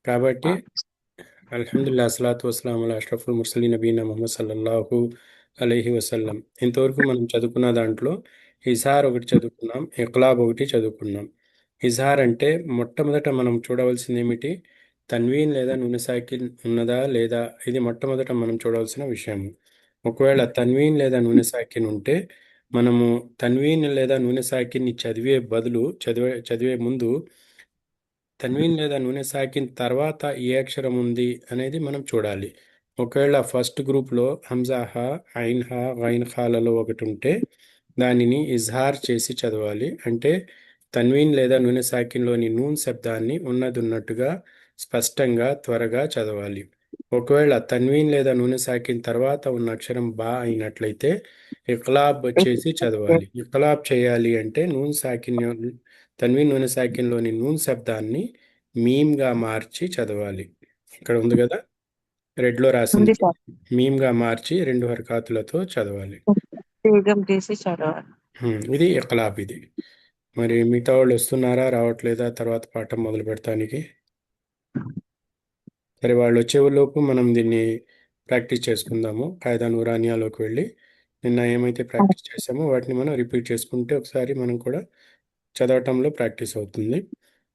కాబట్టి అల్హమ్దుల్లా అస్సలాతు వస్సలాము అలా అష్రఫుల్ ముర్సలీన్ నబీనా ముహమ్మద్ సల్లల్లాహు అలైహి వసల్లం. ఇంతవరకు మనం చదువుకున్న దాంట్లో ఇజహార్ ఒకటి చదువుకున్నాం, ఇక్లాబ్ ఒకటి చదువుకున్నాం. ఇజహార్ అంటే మొట్టమొదట మనం చూడవలసింది ఏమిటి? తన్వీన్ లేదా నూనె సాకిన్ ఉన్నదా లేదా, ఇది మొట్టమొదట మనం చూడవలసిన విషయం. ఒకవేళ తన్వీన్ లేదా నూనె సాకిన్ ఉంటే మనము తన్వీన్ లేదా నూనె సాకిన్ని చదివే బదులు చదివే ముందు తన్వీన్ లేదా నూనె సాకిన్ తర్వాత ఏ అక్షరం ఉంది అనేది మనం చూడాలి. ఒకవేళ ఫస్ట్ గ్రూప్లో హంజాహా, ఐన్హా, గైన్ ఖాలలో ఒకటి ఉంటే దానిని ఇజ్హార్ చేసి చదవాలి. అంటే తన్వీన్ లేదా నూనె సాకిన్లోని నూన్ శబ్దాన్ని ఉన్నట్టుగా స్పష్టంగా త్వరగా చదవాలి. ఒకవేళ తన్వీన్ లేదా నూనె సాకిన్ తర్వాత ఉన్న అక్షరం బా అయినట్లయితే ఇక్లాబ్ చేసి చదవాలి. ఇక్లాబ్ చేయాలి అంటే తన్వీన్ నూనె సాకిన్లోని నూన్ శబ్దాన్ని మీమ్గా మార్చి చదవాలి. ఇక్కడ ఉంది కదా, రెడ్లో రాసింది. ఉంది సార్. మీమ్గా మార్చి రెండు హరకాతులతో చదవాలి. వేగం చేసి చదవాలి. ఇది ఇక్లాబ్. ఇది మరి మిగతా వాళ్ళు వస్తున్నారా రావట్లేదా తర్వాత పాఠం మొదలు పెడతానికి? సరే, వాళ్ళు వచ్చేలోపు మనం దీన్ని ప్రాక్టీస్ చేసుకుందాము. కాయిదా నూరానియాలోకి వెళ్ళి నిన్న ఏమైతే ప్రాక్టీస్ చేసామో వాటిని మనం రిపీట్ చేసుకుంటే ఒకసారి మనం కూడా చదవటంలో ప్రాక్టీస్ అవుతుంది.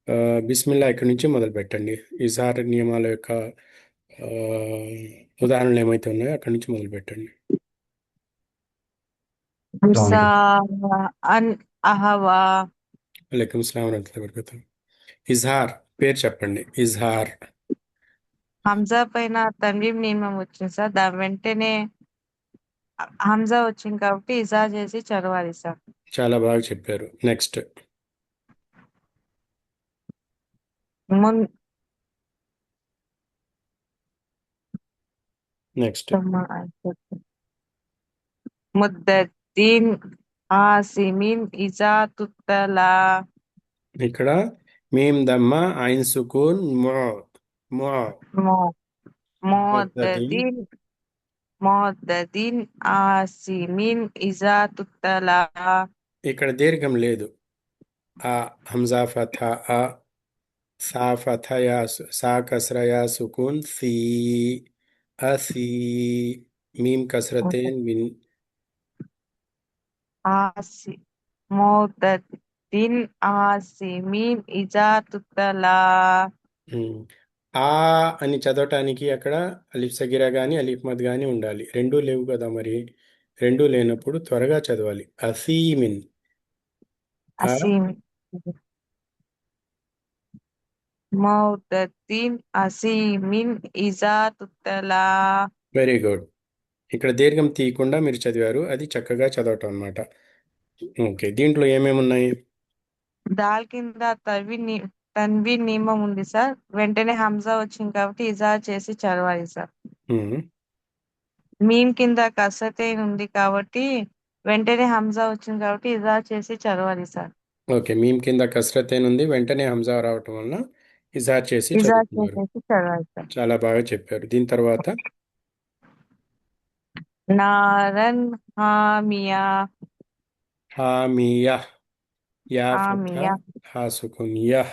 ఆ, బిస్మిల్లా ఇక్కడి నుంచి మొదలు పెట్టండి. ఇజహార్ నియమాల యొక్క ఆ, ఉదాహరణలు ఏమైతే ఉన్నాయో అక్కడి నుంచి మొదలు పెట్టండి. ముసా అన్ అహవా. వలైకుం అస్సలాం వరహమతుల్లాహి వబరకాతుహ్. ఇజహార్ పేరు చెప్పండి. ఇజహార్. హంజా పైన తన్వీం నియమం వచ్చింది సార్. దాని వెంటనే హంజా వచ్చింది కాబట్టి ఇజా చేసి చదవాలి సార్. చాలా బాగా చెప్పారు. నెక్స్ట్. మున్ నెక్స్ట్. ముద్దద్దీన్ ఆసిమిన్ ఇజా తుత్తలా. ఇక్కడ మీమ్ దమ్మ ఐన్ సుకూన్ మొ మో ముద్దదీన్. మోద్దదీన్ మోద్దదీన్ ఆసిమిన్ ఇజా తుత్తలా. ఇక్కడ దీర్ఘం లేదు. ఆ హంజా ఫథా ఆ, సా ఫథా యా సా కస్రా యా సుకూన్ సి అసి, మీమ్ కస్రతేన్ మిన్. ఆసి మోద్దదీన్ ఆసిమిన్ ఇజా తుత్తలా. ఉమ్. ఆ అని చదవటానికి అక్కడ అలిఫ్ సగిరా కానీ అలిఫ్ మద్ కానీ ఉండాలి. రెండూ లేవు కదా మరి. రెండూ లేనప్పుడు త్వరగా చదవాలి. అసీమిన్. ఆ. అసీమ్ మౌద్దీన్ అసీమిన్ ఇజా తుత్తలా. Very good. ఇక్కడ దీర్ఘం తీయకుండా మీరు చదివారు, అది చక్కగా చదవటం అన్నమాట. ఓకే, దీంట్లో ఏమేమి ఉన్నాయి? దాల్ కింద తన్వీన్ నియమం ఉంది సార్. వెంటనే హంజా వచ్చింది కాబట్టి ఇజా చేసి చదవాలి సార్. ఉమ్. మీమ్ కింద కసరతైన్ ఉంది కాబట్టి వెంటనే హంజా వచ్చింది కాబట్టి ఇజా చేసి చదవాలి సార్. ఓకే, మీమ్ కింద కసరతేన్ ఉంది, వెంటనే హంజా రావటం వలన ఇజార్ చేసి ఇజా చదువుతున్నారు. చేసేసి చదవాలి సార్. చాలా బాగా చెప్పారు. దీని తర్వాత నారన్ హామియా. హామియా. యా ఫతా, హామియా. హా సుకున్ యహ్.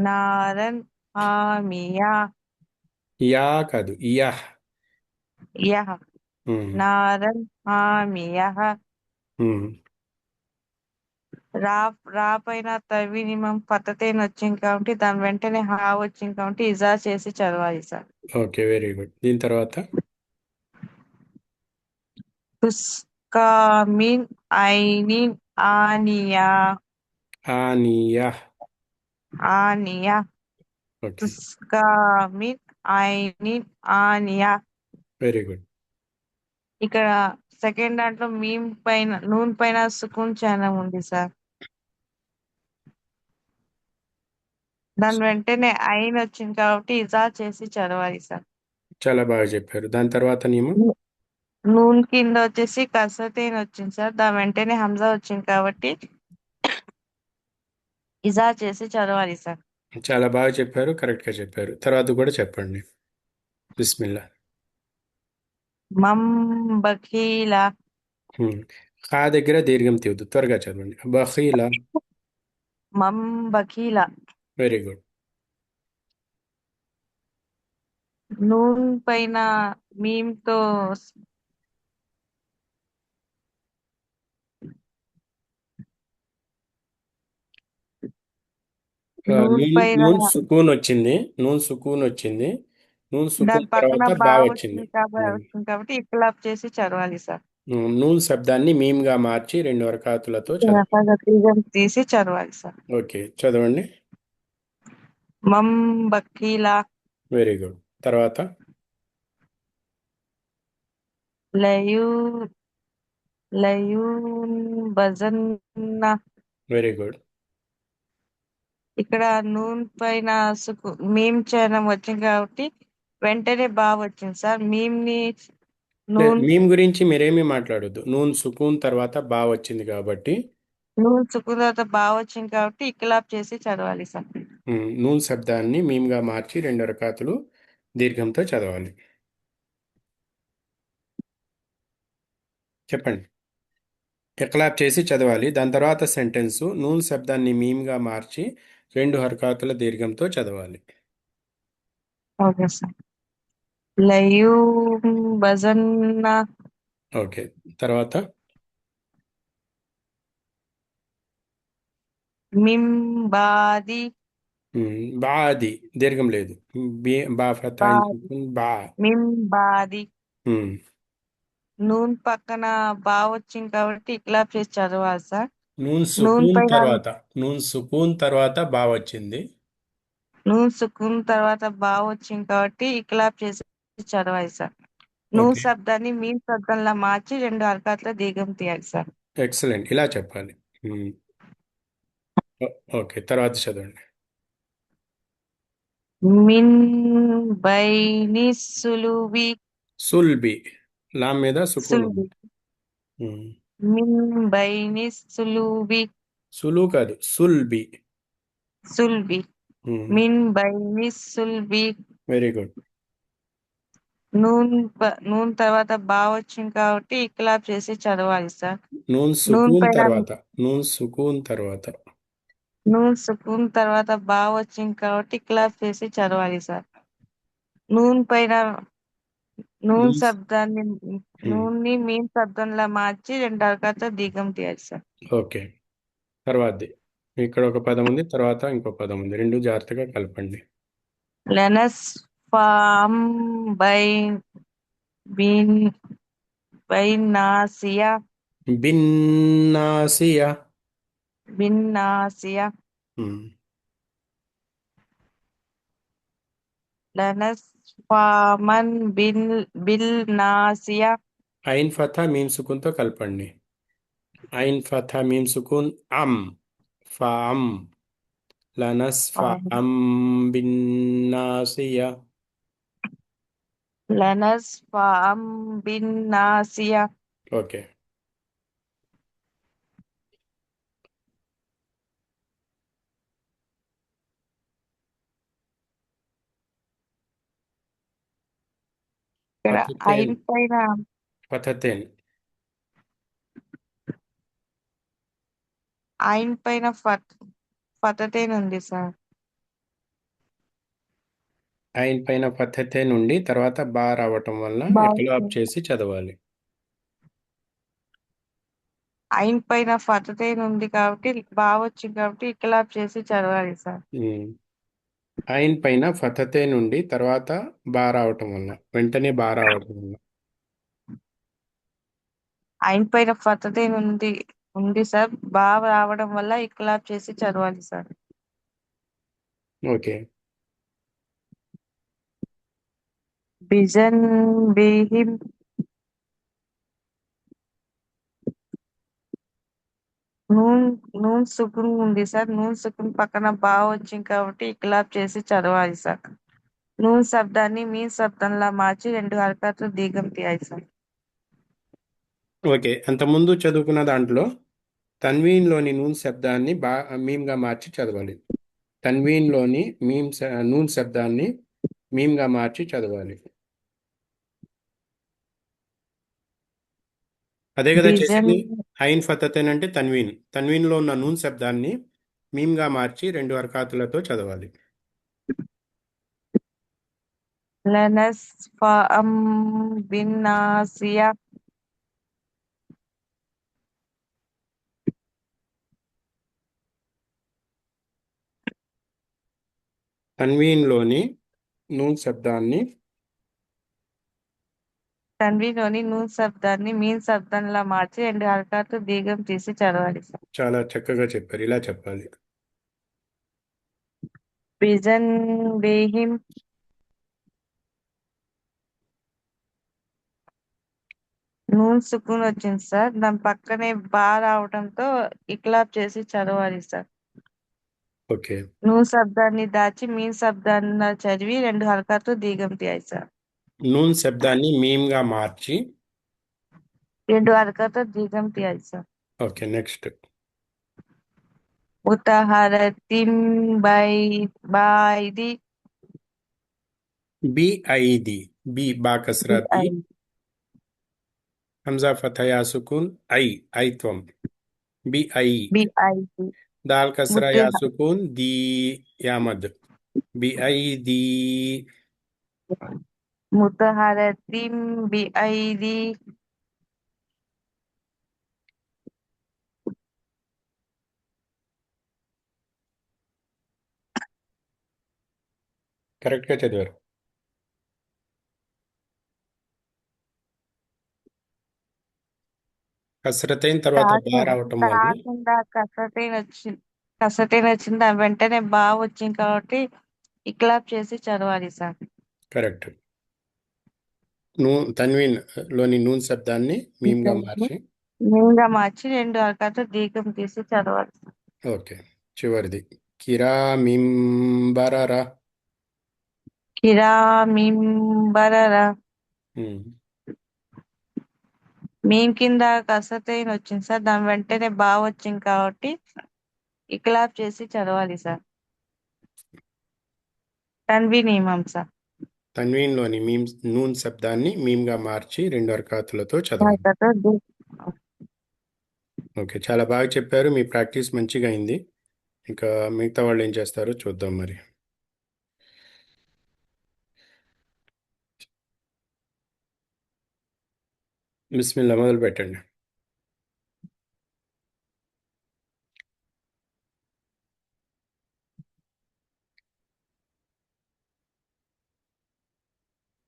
నారన్ హామియా. యా కాదు, యహ్. యహ. ఉమ్. నారన్ హామియహ. ఉమ్. రా రా పైన తర్వినిమం పద్ధతైన వచ్చింది కాబట్టి దాని వెంటనే హా వచ్చింది కాబట్టి ఇజా చేసి చదవాలి సార్. Okay, very good. దీని తర్వాత తుస్కామిన్ ఐనిన్ ఆనియా. ఆనియా. ఆనియా. ఓకే, తుస్కామిన్ ఐనిన్ ఆనియా. Very good. ఇక్కడ సెకండ్ దాంట్లో మీమ్ పైన నూన్ పైన సుకున్ చైనం ఉంది సార్. దాని వెంటనే ఐన్ వచ్చింది కాబట్టి ఇజా చేసి చదవాలి సార్. చాలా బాగా చెప్పారు. దాని తర్వాత నియమం నూన్ కింద వచ్చేసి కసరతైన్ వచ్చింది సార్. దాని వెంటనే హంజా వచ్చింది కాబట్టి ఇజా చేసి చదవాలి సార్. చాలా బాగా చెప్పారు, కరెక్ట్గా చెప్పారు. తర్వాత కూడా చెప్పండి. బిస్మిల్లా. మం బఖీల. హ్మ్. ఖా దగ్గర దీర్ఘం తీయద్దు, త్వరగా చదవండి. బఖీలా. మం బఖీల. Very good. నూన్ పైన మీమ్ తో నూన్ నూన్ పైన నూన్ సుకూన్ వచ్చింది. నూన్ సుకూన్ వచ్చింది. నూన్ దాని సుకూన్ పక్కన తర్వాత బా బా వచ్చింది. వచ్చింది కాబట్టి ఇక్లాబ్ చేసి చదవాలి సార్. నూన్ శబ్దాన్ని మీమ్గా మార్చి రెండు వరకాతులతో చదవాలి. తీగం తీసి చదవాలి సార్. ఓకే, చదవండి. మం బకీలా వెరీ గుడ్. తర్వాత లయూ లయూన్ బజన్న. Very good. ఇక్కడ నూన్ పైన మీమ్ చరణం వచ్చింది కాబట్టి వెంటనే బా వచ్చింది సార్. మీమ్ ని నూన్ మీమ్ గురించి మీరేమీ మాట్లాడొద్దు. నూన్ సుకూన్ తర్వాత బా వచ్చింది కాబట్టి నూన్ సుకున్ తర్వాత బా వచ్చింది కాబట్టి ఇక్లాబ్ చేసి చదవాలి సార్. నూన్ శబ్దాన్ని మీమ్గా మార్చి రెండు రకాతులు దీర్ఘంతో చదవాలి. చెప్పండి. ఇక్లాబ్ చేసి చదవాలి. దాని తర్వాత సెంటెన్సు నూన్ శబ్దాన్ని మీమ్గా మార్చి రెండు హరకాతుల దీర్ఘంతో చదవాలి. Okay sir. లయూన్ బజన్న ఓకే, తర్వాత మిమ్ బాది బాది దీర్ఘం లేదు. బా ఫతాయిన్ బాది సుకూన్ బా. మిమ్ బాది. ఉమ్, నూన్ పక్కన బా వచ్చింది కాబట్టి ఇక్లాబ్ చేసి చదవాలి సార్. నూన్ నూన్ సుకూన్ పైన తర్వాత నూన్ సుకూన్ తర్వాత బా వచ్చింది. నూన్ సుకున్ తర్వాత బా వచ్చింది కాబట్టి ఇక్లాబ్ చేసి చదవాలి సార్. నూన్ ఓకే, శబ్దాన్ని మీమ్ శబ్దంలా మార్చి రెండు హరకత్ల దీర్ఘం తీయాలి సార్. ఎక్సలెంట్, ఇలా చెప్పాలి. ఉమ్, ఓకే, తర్వాత చదవండి. మిన్ బైని సులువి సుల్బి లామ్ మీద సుకూన్ సుల్బి ఉంది. ఉమ్, మిన్ బైని సులువి సులు కాదు, సుల్బి. సుల్బి మిన్ బైని సుల్బి. Very good. నూన్ తర్వాత బా వచ్చింది కాబట్టి ఇక్లాబ్ చేసి చదవాలి సార్. నూన్ నూన్ సుకూన్ పైన తర్వాత నూన్ సుకూన్ తర్వాత నూన్ సుకూన్ తర్వాత బా వచ్చింది కాబట్టి ఇక్లాబ్ చేసి చదవాలి సార్. నూన్ పైన నూన్ నూన్ శబ్దాన్ని ఉమ్, నూన్ని మీన్ శబ్దంలా మార్చి రెండు హరకత్ల దీర్ఘం తీయాలి సార్. ఓకే, తర్వాతది ఇక్కడ ఒక పదం ఉంది, తర్వాత ఇంకో పదం ఉంది, రెండు జాగ్రత్తగా కలపండి. లెనస్ ఫామ్ బైన్ బిన్ బైనాసియా బిన్నాసియా. బిన్నాసియా ఉమ్, లెనస్ ఫామన్ బిల్ నాసియా. ఐన్ ఫథా మీమ్ సుకూన్తో కలపండి. ఐన్ ఫథా మీమ్ సుకూన్ అమ్ ఫామ్ లనస్ ఫామ్ బిన్నాసియా. లెనస్ ఫామ్ బిన్ నాసియా. ఓకే, ఇక్కడ ఫతతేన్ ఐన్ పైన ఫతతేన్ ఐన్ పైన ఫతతేన్ ఉంది సార్. ఐన్ పైన ఫతతే నుండి తర్వాత బా రావటం వల్ల ఇక్లాబ్ బాగుంది. చేసి చదవాలి. ఐన్ పైన ఫతతేన్ ఉంది కాబట్టి వచ్చింది కాబట్టి ఇక్లాబ్ చేసి చదవాలి సార్. ఉమ్, ఐన్ పైన ఫతతే నుండి తర్వాత బా రావటం వల్ల వెంటనే బా రావటం వల్ల ఐన్ పైన ఫతతేన్ ఉంది సార్. రావడం వల్ల ఇక్లాబ్ చేసి చదవాలి sir. Okay, vision బిహిం noon noon సుకున్ ఉంది సార్. నూన్ సుకున్ పక్కన వచ్చింది కాబట్టి ఇక్లాబ్ చేసి చదవాలి సార్. నూన్ శబ్దాన్ని మీన్ శబ్దంలా మార్చి రెండు హరకత్లు దీర్ఘం తీయాలి సార్. ఓకే. అంతకుముందు చదువుకున్న దాంట్లో తన్వీన్లోని నూన్ శబ్దాన్ని మీమ్గా మార్చి చదవాలి. తన్వీన్లోని నూన్ శబ్దాన్ని మీమ్గా మార్చి చదవాలి. అదే కదా బిజన్ చేసింది. ఐన్ ఫతతేన్ అంటే తన్వీన్లో ఉన్న నూన్ శబ్దాన్ని మీమ్గా మార్చి రెండు హరకాతులతో చదవాలి. లనస్ఫఅం బిన్నాసియా. తన్వీన్లోని నూన్ శబ్దాన్ని తన్వీలోని నూన్ శబ్దాన్ని మీన్ శబ్దంలా మార్చి 2 హరకతలు దీర్ఘం తీసి చదవాలి సార్. చాలా చక్కగా చెప్పారు. ఇలా చెప్పాలి. బిజన్ బేహిం. నూన్ సుకూన్ వచ్చింది సార్, దాని పక్కనే బా రావడంతో ఇక్లాబ్ చేసి చదవాలి సార్. ఓకే. నూన్ శబ్దాన్ని దాచి మీన్ శబ్దాన్ని చదివి 2 హరకతలు దీర్ఘం తీయాలి సార్. నూన్ శబ్దాన్ని మీమ్గా మార్చి 2 హరకతలు దీర్ఘం తీయాలి సార్. ఓకే. నెక్స్ట్ ముతహరతిం బాయిది. బిఐది బి బా కసరా బి హంజా ఫతయా సుకూన్ ఐత్వం బిఐ బిఐది. దాల్ కసరా యా ముతహ సుకూన్ ది యామద్ బిఐది ముతహరతిం బిఐది. కరెక్ట్గా చదివారు. కసరతైన తర్వాత బా రావటం వల్ల కాకుండా కసరతైన్ వచ్చింది దాని వెంటనే బా వచ్చింది కాబట్టి ఇక్లాబ్ చేసి చదవాలి సార్. కరెక్ట్. తన్వీన్ లోని నూన్ శబ్దాన్ని మీమ్గా మార్చి మీన్గా మార్చి 2 హరకతలు దీర్ఘం తీసి చదవాలి సార్. ఓకే. చివరిది కిరా మింబరరా కిరామిం బరరా. మీమ్ కింద కసరతైన్ వచ్చింది సార్, దాని వెంటనే బా వచ్చింది కాబట్టి ఇక్లాబ్ చేసి చదవాలి సార్. తన్వీన్ ఇమాం సార్. తన్వీన్లోని నూన్ శబ్దాన్ని మీమ్గా మార్చి 2 హరకతులతో చదవాలి. హరకతలు ఓకే. చాలా బాగా చెప్పారు. మీ ప్రాక్టీస్ మంచిగా అయింది. ఇంకా మిగతా వాళ్ళు ఏం చేస్తారో చూద్దాం మరి. బిస్మిల్లా మొదలు పెట్టండి.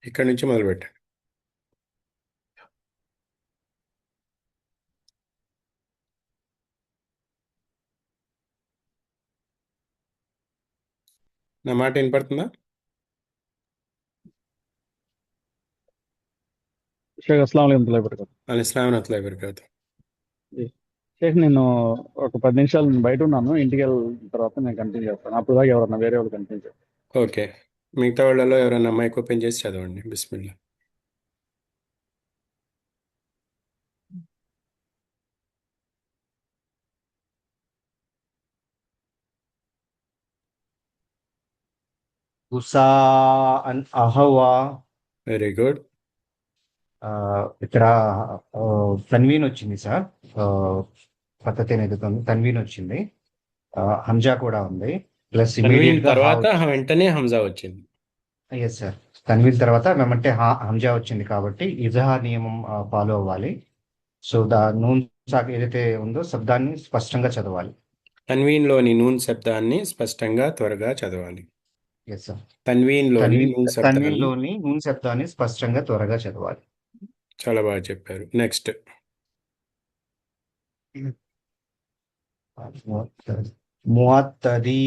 ఇక్కడి నుంచి మొదలు పెట్టండి. నా మాట వినపడుతుందా? షేక్ అస్సలం వాలేకుమ్ వరకతు. అలైస్లాం వరహమతుల్లాహి వబరకాతుహ్. షేక్ నేను ఒక 10 నిమిషాలు నేను బయట ఉన్నాను, ఇంటికి వెళ్ళిన తర్వాత నేను కంటిన్యూ చేస్తాను. అప్పుడు దాకా ఎవరన్నా వేరే వాళ్ళు కంటిన్యూ చేస్తారు. ఓకే. మిగతా వాళ్ళలో ఎవరైనా మైక్ ఓపెన్ చేసి చదవండి. బిస్మిల్లా. ఉసా అన్ అహవా. Very good. ఇక్కడ తన్వీన్ వచ్చింది సార్. పద్ధతి ఎదుగుతుంది, తన్వీన్ వచ్చింది. హంజా కూడా ఉంది, ప్లస్ తన్వీన్ ఇమీడియట్ గా తర్వాత వెంటనే హంజా వచ్చింది. Yes sir. తన్వీన్ తర్వాత మేమంటే హంజా వచ్చింది కాబట్టి ఇజహార్ నియమం ఫాలో అవ్వాలి. సో నూన్ సాక్ ఏదైతే ఉందో శబ్దాన్ని స్పష్టంగా చదవాలి. తన్వీన్లోని నూన్ శబ్దాన్ని స్పష్టంగా త్వరగా చదవాలి. Yes sir. తన్వీన్లోని నూన్ శబ్దాన్ని తన్వీన్లోని నూన్ శబ్దాన్ని స్పష్టంగా త్వరగా చదవాలి. చాలా బాగా చెప్పారు. నెక్స్ట్ ముఅత్తది.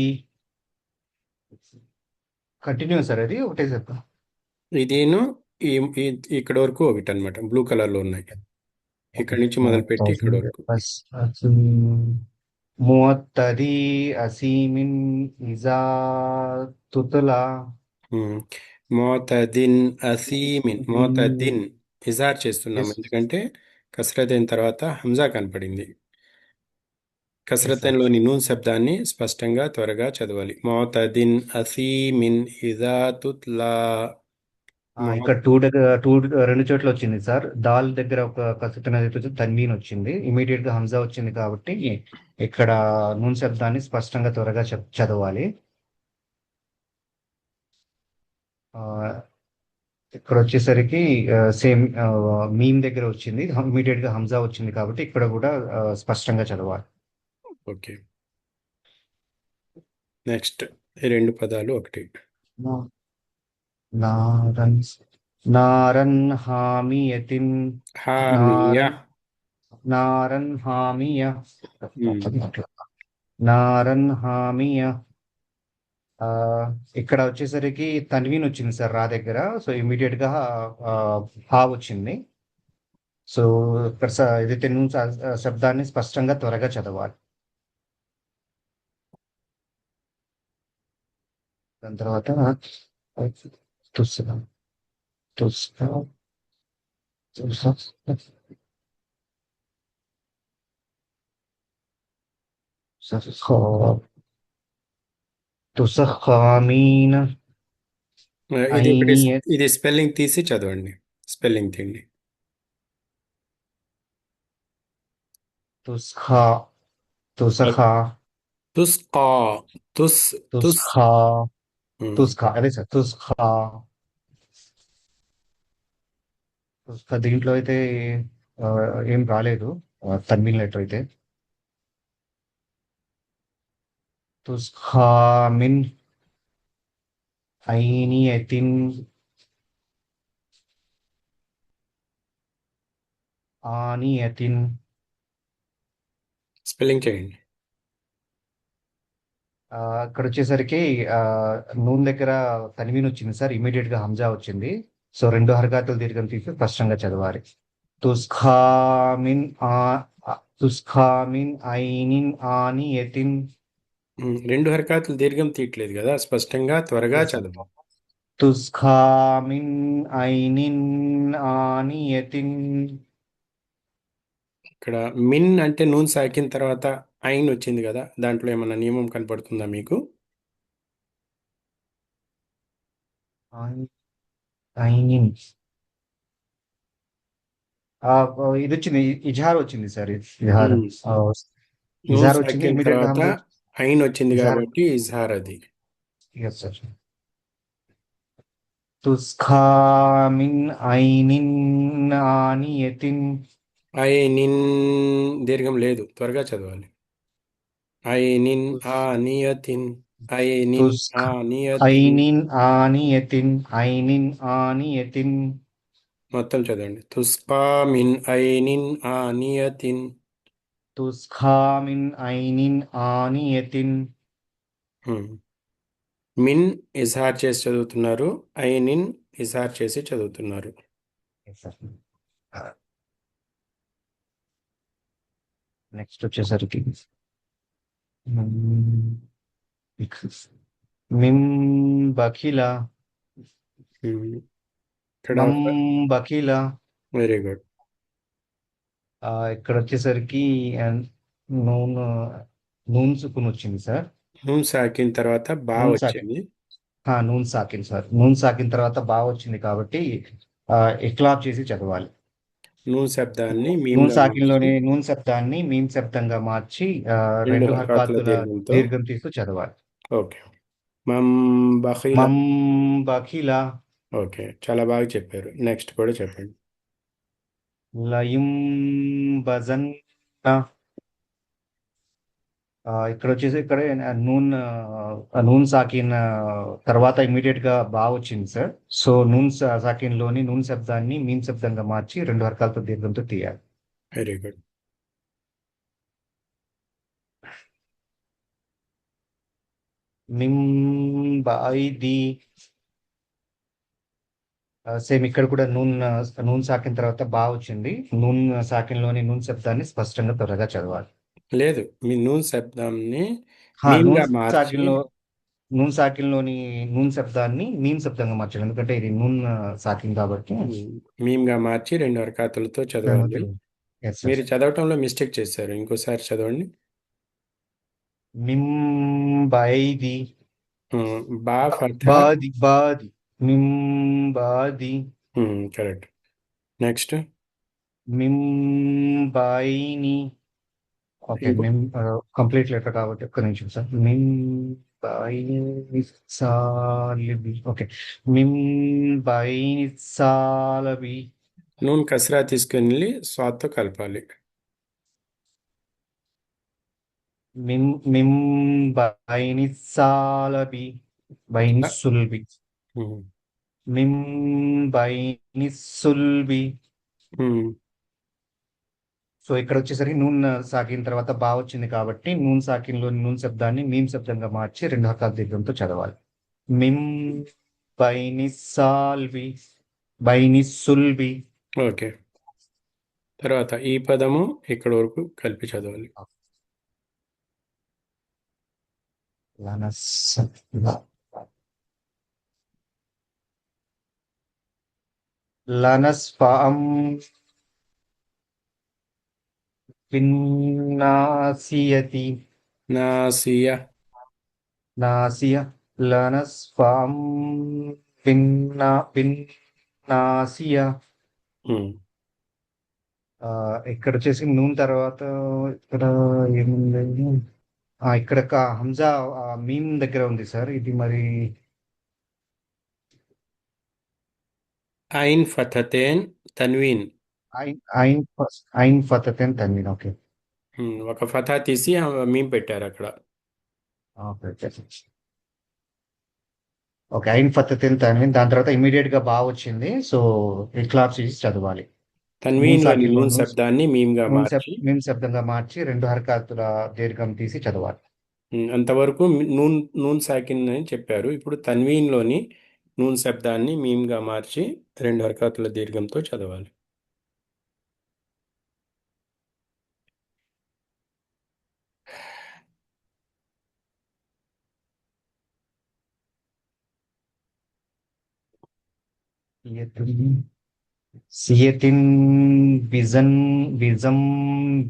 కంటిన్యూ సార్, అది ఒకటే చెప్తా. ఇదేను ఇక్కడ వరకు ఒకటి అనమాట. బ్లూ కలర్ లో ఉన్నాయి. ఇక్కడ నుంచి మొదలుపెట్టి ఇక్కడ వరకు. ముఅత్తది అసీమిన్ ఇజా తుతులా. మోతదిన్ అసీమిన్. మోతదిన్ ఇజార్ చేస్తున్నాం, ఎందుకంటే కసరత్ అయిన తర్వాత హంజా కనపడింది. కసరత్లోని నూన్ శబ్దాన్ని స్పష్టంగా త్వరగా చదవాలి. మోతదిన్ అసీమిన్ ఇజా తుత్లా. ఇక్కడ రెండు చోట్ల వచ్చింది సార్. దాల్ దగ్గర ఒక కసరత్ తన్వీన్ వచ్చింది, ఇమీడియట్ గా హంజా వచ్చింది కాబట్టి ఇక్కడ నూన్ శబ్దాన్ని స్పష్టంగా త్వరగా చదవాలి. ఇక్కడ వచ్చేసరికి సేమ్ మీమ్ దగ్గర వచ్చింది, ఇమీడియట్ గా హంజా వచ్చింది కాబట్టి ఇక్కడ కూడా స్పష్టంగా చదవాలి. ఓకే. నెక్స్ట్ ఈ రెండు పదాలు ఒకటి. నారన్ నారన్ హామియతిన్ హామియ. నారన్ నారన్ హామియ ఉమ్. నారన్ హామియ. ఆ, ఇక్కడ వచ్చేసరికి తన్వీన్ వచ్చింది సార్ రా దగ్గర, సో ఇమీడియట్ గా ఆ, హా వచ్చింది. సో ఇక్కడ ఏదైతే నూన్ శబ్దాన్ని స్పష్టంగా త్వరగా చదవాలి. దాని తర్వాత తుస్ తుస్ తుస్ తుసఖామీన ఇది ఒకటి, ఐనియ ఇది స్పెల్లింగ్ తీసి చదవండి. స్పెల్లింగ్ తీయండి. తుస్ఖా తుసఖా తుస్కా. తుస్ తుస్ తుస్ఖా ఉమ్. తుస్ఖా అదే సార్ తుస్ఖా తుస్ఖా. దీంట్లో అయితే ఆ, ఏం రాలేదు తన్వీన్ లెటర్ అయితే. తుస్ఖామిన్ ఐనియతిన్ ఆనియతిన్. స్పెల్లింగ్ చేయండి. అక్కడ వచ్చేసరికి ఆ, నూన్ దగ్గర తన్వీన్ వచ్చింది సార్, ఇమీడియట్ గా హంజా వచ్చింది. సో రెండు హరకాతులు దీర్ఘం తీసి స్పష్టంగా చదవాలి. తుస్ఖామిన్ తుస్ఖామిన్ ఐనిన్ ఆనియతిన్. రెండు హరకాతులు దీర్ఘం తీయట్లేదు కదా, స్పష్టంగా త్వరగా చదవండి. తుస్ఖామిన్ ఐనిన్ ఆనియతిన్. ఇక్కడ మిన్ అంటే నూన్ సాకిన తర్వాత ఐన్ వచ్చింది కదా, దాంట్లో ఏమన్నా నియమం కనపడుతుందా మీకు? ఐనిన్ ఇది వచ్చింది, ఇజహార్ వచ్చింది సార్. ఇజహార్ ఉమ్. నూన్ ఇజహార్ వచ్చింది సాకిన ఇమీడియట్ గా తర్వాత ఐన్ వచ్చింది ఇజహార్. కాబట్టి ఇజ్హార్ అది. Yes sir. తుస్ఖామిన్ ఐనిన్ ఆనియతిన్. ఐనిన్ దీర్ఘం లేదు, త్వరగా చదవాలి. ఐనిన్ ఆనియతిన్. ఐనిన్ తుస్ఖ ఆనియతిన్. ఐనిన్ ఆనియతిన్ ఐనిన్ ఆనియతిన్. మొత్తం చదవండి. తుస్కా మిన్ ఐనిన్ ఆనియతిన్. తుస్ఖామిన్ ఐనిన్ ఆనియతిన్. మిన్ ఇజ్హార్ చేసి చదువుతున్నారు, ఐనిన్ ఇజ్హార్ చేసి చదువుతున్నారు. నెక్స్ట్ వచ్చేసరికి మిమ్ బఖిల ఇక్కడ మమ్ బఖిల. Very good. ఇక్కడ వచ్చేసరికి నూన్ నూన్ సుకున్ వచ్చింది సార్. నూన్ సాకిన తర్వాత బా నూన్ సాకిన్ వచ్చింది. నూన్ సాకిన్ సార్. నూన్ సాకిన్ తర్వాత బా వచ్చింది కాబట్టి ఇక్లాబ్ చేసి చదవాలి. నూన్ శబ్దాన్ని నూన్ మీమ్గా సాకిన్లోని మార్చి నూన్ శబ్దాన్ని మీమ్ శబ్దంగా మార్చి రెండు రెండు హర్కాతుల హర్కాతుల దీర్ఘంతో. దీర్ఘం తీస్తూ చదవాలి. ఓకే. మమ్ బఖీల. మమ్ బఖిల ఓకే, చాలా బాగా చెప్పారు. నెక్స్ట్ కూడా చెప్పండి. లయం బజన్. ఇక్కడ వచ్చేసి ఇక్కడ నూన్ సాకిన్ తర్వాత ఇమీడియట్ గా బా వచ్చింది సార్. సో నూన్ సాకిన్ లోని నూన్ శబ్దాన్ని మీమ్ శబ్దంగా మార్చి రెండు హర్కాలతో దీర్ఘంతో తీయాలి. Very good. మిమ్ బాయిది. సేమ్ ఇక్కడ కూడా నూన్ సాకిన్ తర్వాత బా వచ్చింది. నూన్ సాకిన్ లోని నూన్ శబ్దాన్ని స్పష్టంగా త్వరగా చదవాలి. లేదు, మీ నూన్ శబ్దాన్ని మీమ్గా మార్చి నూన్ సాకిన్ లోని నూన్ శబ్దాన్ని మీమ్ శబ్దంగా మార్చాలి, ఎందుకంటే ఇది నూన్ సాకిన్ కాబట్టి. మీమ్గా మార్చి రెండు హర్కాతులతో చదవాలి. Yes, sir. మీరు చదవటంలో మిస్టేక్ చేశారు, ఇంకోసారి చదవండి. మిమ్ బాయిది. బా ఫతహ. బాది బాది మిమ్ బాది. కరెక్ట్. నెక్స్ట్ మిమ్ బాయిని. ఓకే, ఇంకో- మిమ్ కంప్లీట్ లెటర్ కాబట్టి ఒక్క నిమిషం సార్. మిమ్ బైని సాలిబి ఓకే మిమ్ బైని సాలబి నూన్ కసరా తీసుకుని వెళ్ళి స్వాద్తో కలపాలి. మిమ్ బైని సాలబి బైని సుల్బి ఉమ్, మిమ్ బైని సుల్బి ఉమ్, సో ఇక్కడ వచ్చేసరికి నూన్ సాకిన తర్వాత బా వచ్చింది కాబట్టి నూన్ సాకిన్లో నూన్ శబ్దాన్ని మీమ్ శబ్దంగా మార్చి రెండు హకాల దీర్ఘంతో చదవాలి. మిమ్ బైని సాల్వి బైని సుల్బి ఓకే. తర్వాత ఈ పదము ఇక్కడ వరకు కలిపి చదవాలి. లనస్ లనస్ఫాం విన్నాసియతి నాసియ నాసియ లనస్ఫాం విన్నాసియ ఉమ్, ఇక్కడ వచ్చేసి నూన్ తర్వాత ఇక్కడ ఏముంది ఇక్కడ హంజా మీమ్ దగ్గర ఉంది సార్. ఇది మరి ఐన్ ఫతతేన్ తన్వీన్. ఐన్ ఐన్ ఐన్ ఫతతెన్ తన్వీన్ ఓకే ఒక ఫతా తీసి మీమ్ పెట్టారు అక్కడ. ఓకే ఐన్ ఫతతెన్ తన్వీన్ దాని తర్వాత ఇమీడియట్ గా బాగా వచ్చింది. సో ఇక్లాబ్ చేసి చదవాలి. తన్వీన్లోని నూన్ శబ్దాన్ని మీమ్గా మార్చి మీమ్ శబ్దంగా మార్చి రెండు హరకాతుల దీర్ఘం తీసి చదవాలి. అంతవరకు నూన్ నూన్ సాకిన్ అని చెప్పారు. ఇప్పుడు తన్వీన్లోని నూన్ శబ్దాన్ని మీమ్గా మార్చి రెండు హరకాతుల దీర్ఘంతో చదవాలి. సియతిన్ బిజం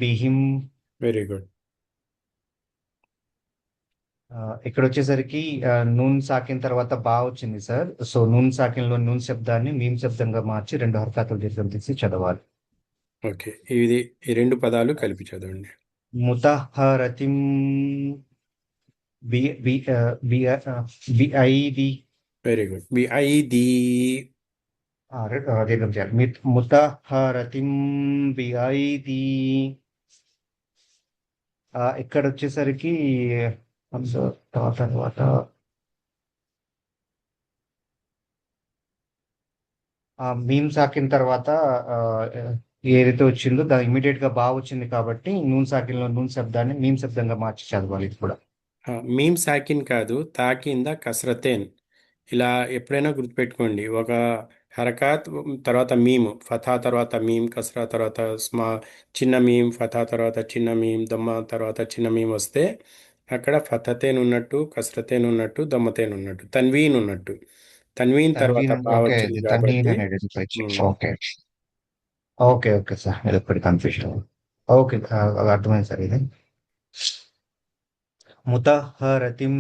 బిహిం వెరీ గుడ్. ఇక్కడ వచ్చేసరికి నూన్ సాకిన్ తర్వాత బా వచ్చింది సార్. సో నూన్ సాకిన్ లో నూన్ శబ్దాన్ని మీమ్ శబ్దంగా మార్చి రెండు హరకాతుల దీర్ఘం తీసి చదవాలి. ఓకే. ఈ రెండు పదాలు కలిపి చదవండి. ముతహరతిం బిఐది వెరీ గుడ్. బిఐది దీర్ఘం చేయాలి. ముతహరతిం బిఐది ఇక్కడ వచ్చేసరికి తర్వాత మీమ్ సాకిన్ తర్వాత ఏదైతే వచ్చిందో దాని ఇమీడియట్ గా బాగా వచ్చింది కాబట్టి నూన్ సాకిన్ లో నూన్ శబ్దాన్ని మీమ్ శబ్దంగా మార్చి చదవాలి. ఇది కూడా మీమ్ సాకిన్ కాదు, తాకింద కసరతేన్. ఇలా ఎప్పుడైనా గుర్తుపెట్టుకోండి. ఒక హరకాత్ తర్వాత మీమ్, ఫథా తర్వాత మీమ్, కసరా తర్వాత చిన్న మీమ్, ఫథా తర్వాత చిన్న మీమ్, దమ్మ తర్వాత చిన్న మీమ్ వస్తే అక్కడ ఫతతేన్ ఉన్నట్టు, కసరతేన్ ఉన్నట్టు, దమ్మతేన్ ఉన్నట్టు, తన్వీన్ ఉన్నట్టు. తన్వీన్ తర్వాత బా ఓకే వచ్చింది తన్వీన్ కాబట్టి అనేది ఓకే ఓకే ఓకే సార్. ఇది ఒకటి కన్ఫ్యూజన్. ఓకే అది అర్థమైంది సార్. ఇది ముతహరతిం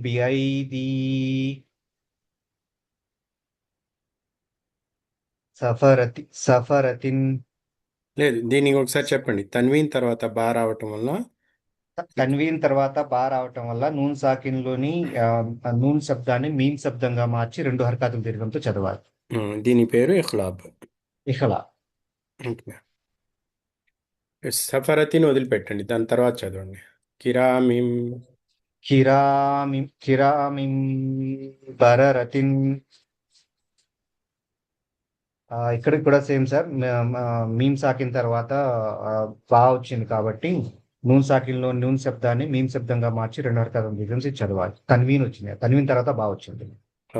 బిఐది సఫరతిన్ లేదు, దీనికి ఒకసారి చెప్పండి. తన్వీన్ తర్వాత బా రావటం వల్ల తన్వీన్ తర్వాత బా రావటం వల్ల నూన్ సాకిన్ లోని నూన్ శబ్దాన్ని మీమ్ శబ్దంగా మార్చి రెండు హరకాతుల దీర్ఘంతో చదవాలి. దీని పేరు ఇఖ్లాబ్. ఇఖలా సఫరతిని వదిలిపెట్టండి, దాని తర్వాత చదవండి. కిరామిం కిరామిం బరరతిన్ ఇక్కడ కూడా సేమ్ సార్. మీమ్ సాకిన్ తర్వాత బా వచ్చింది కాబట్టి నూన్ సాకిన్ లో నూన్ శబ్దాన్ని మీమ్ శబ్దంగా మార్చి రెండు హరకాతుల దీర్ఘం తీసి చదవాలి. తన్వీన్ వచ్చింది. తన్వీన్ తర్వాత బా వచ్చింది.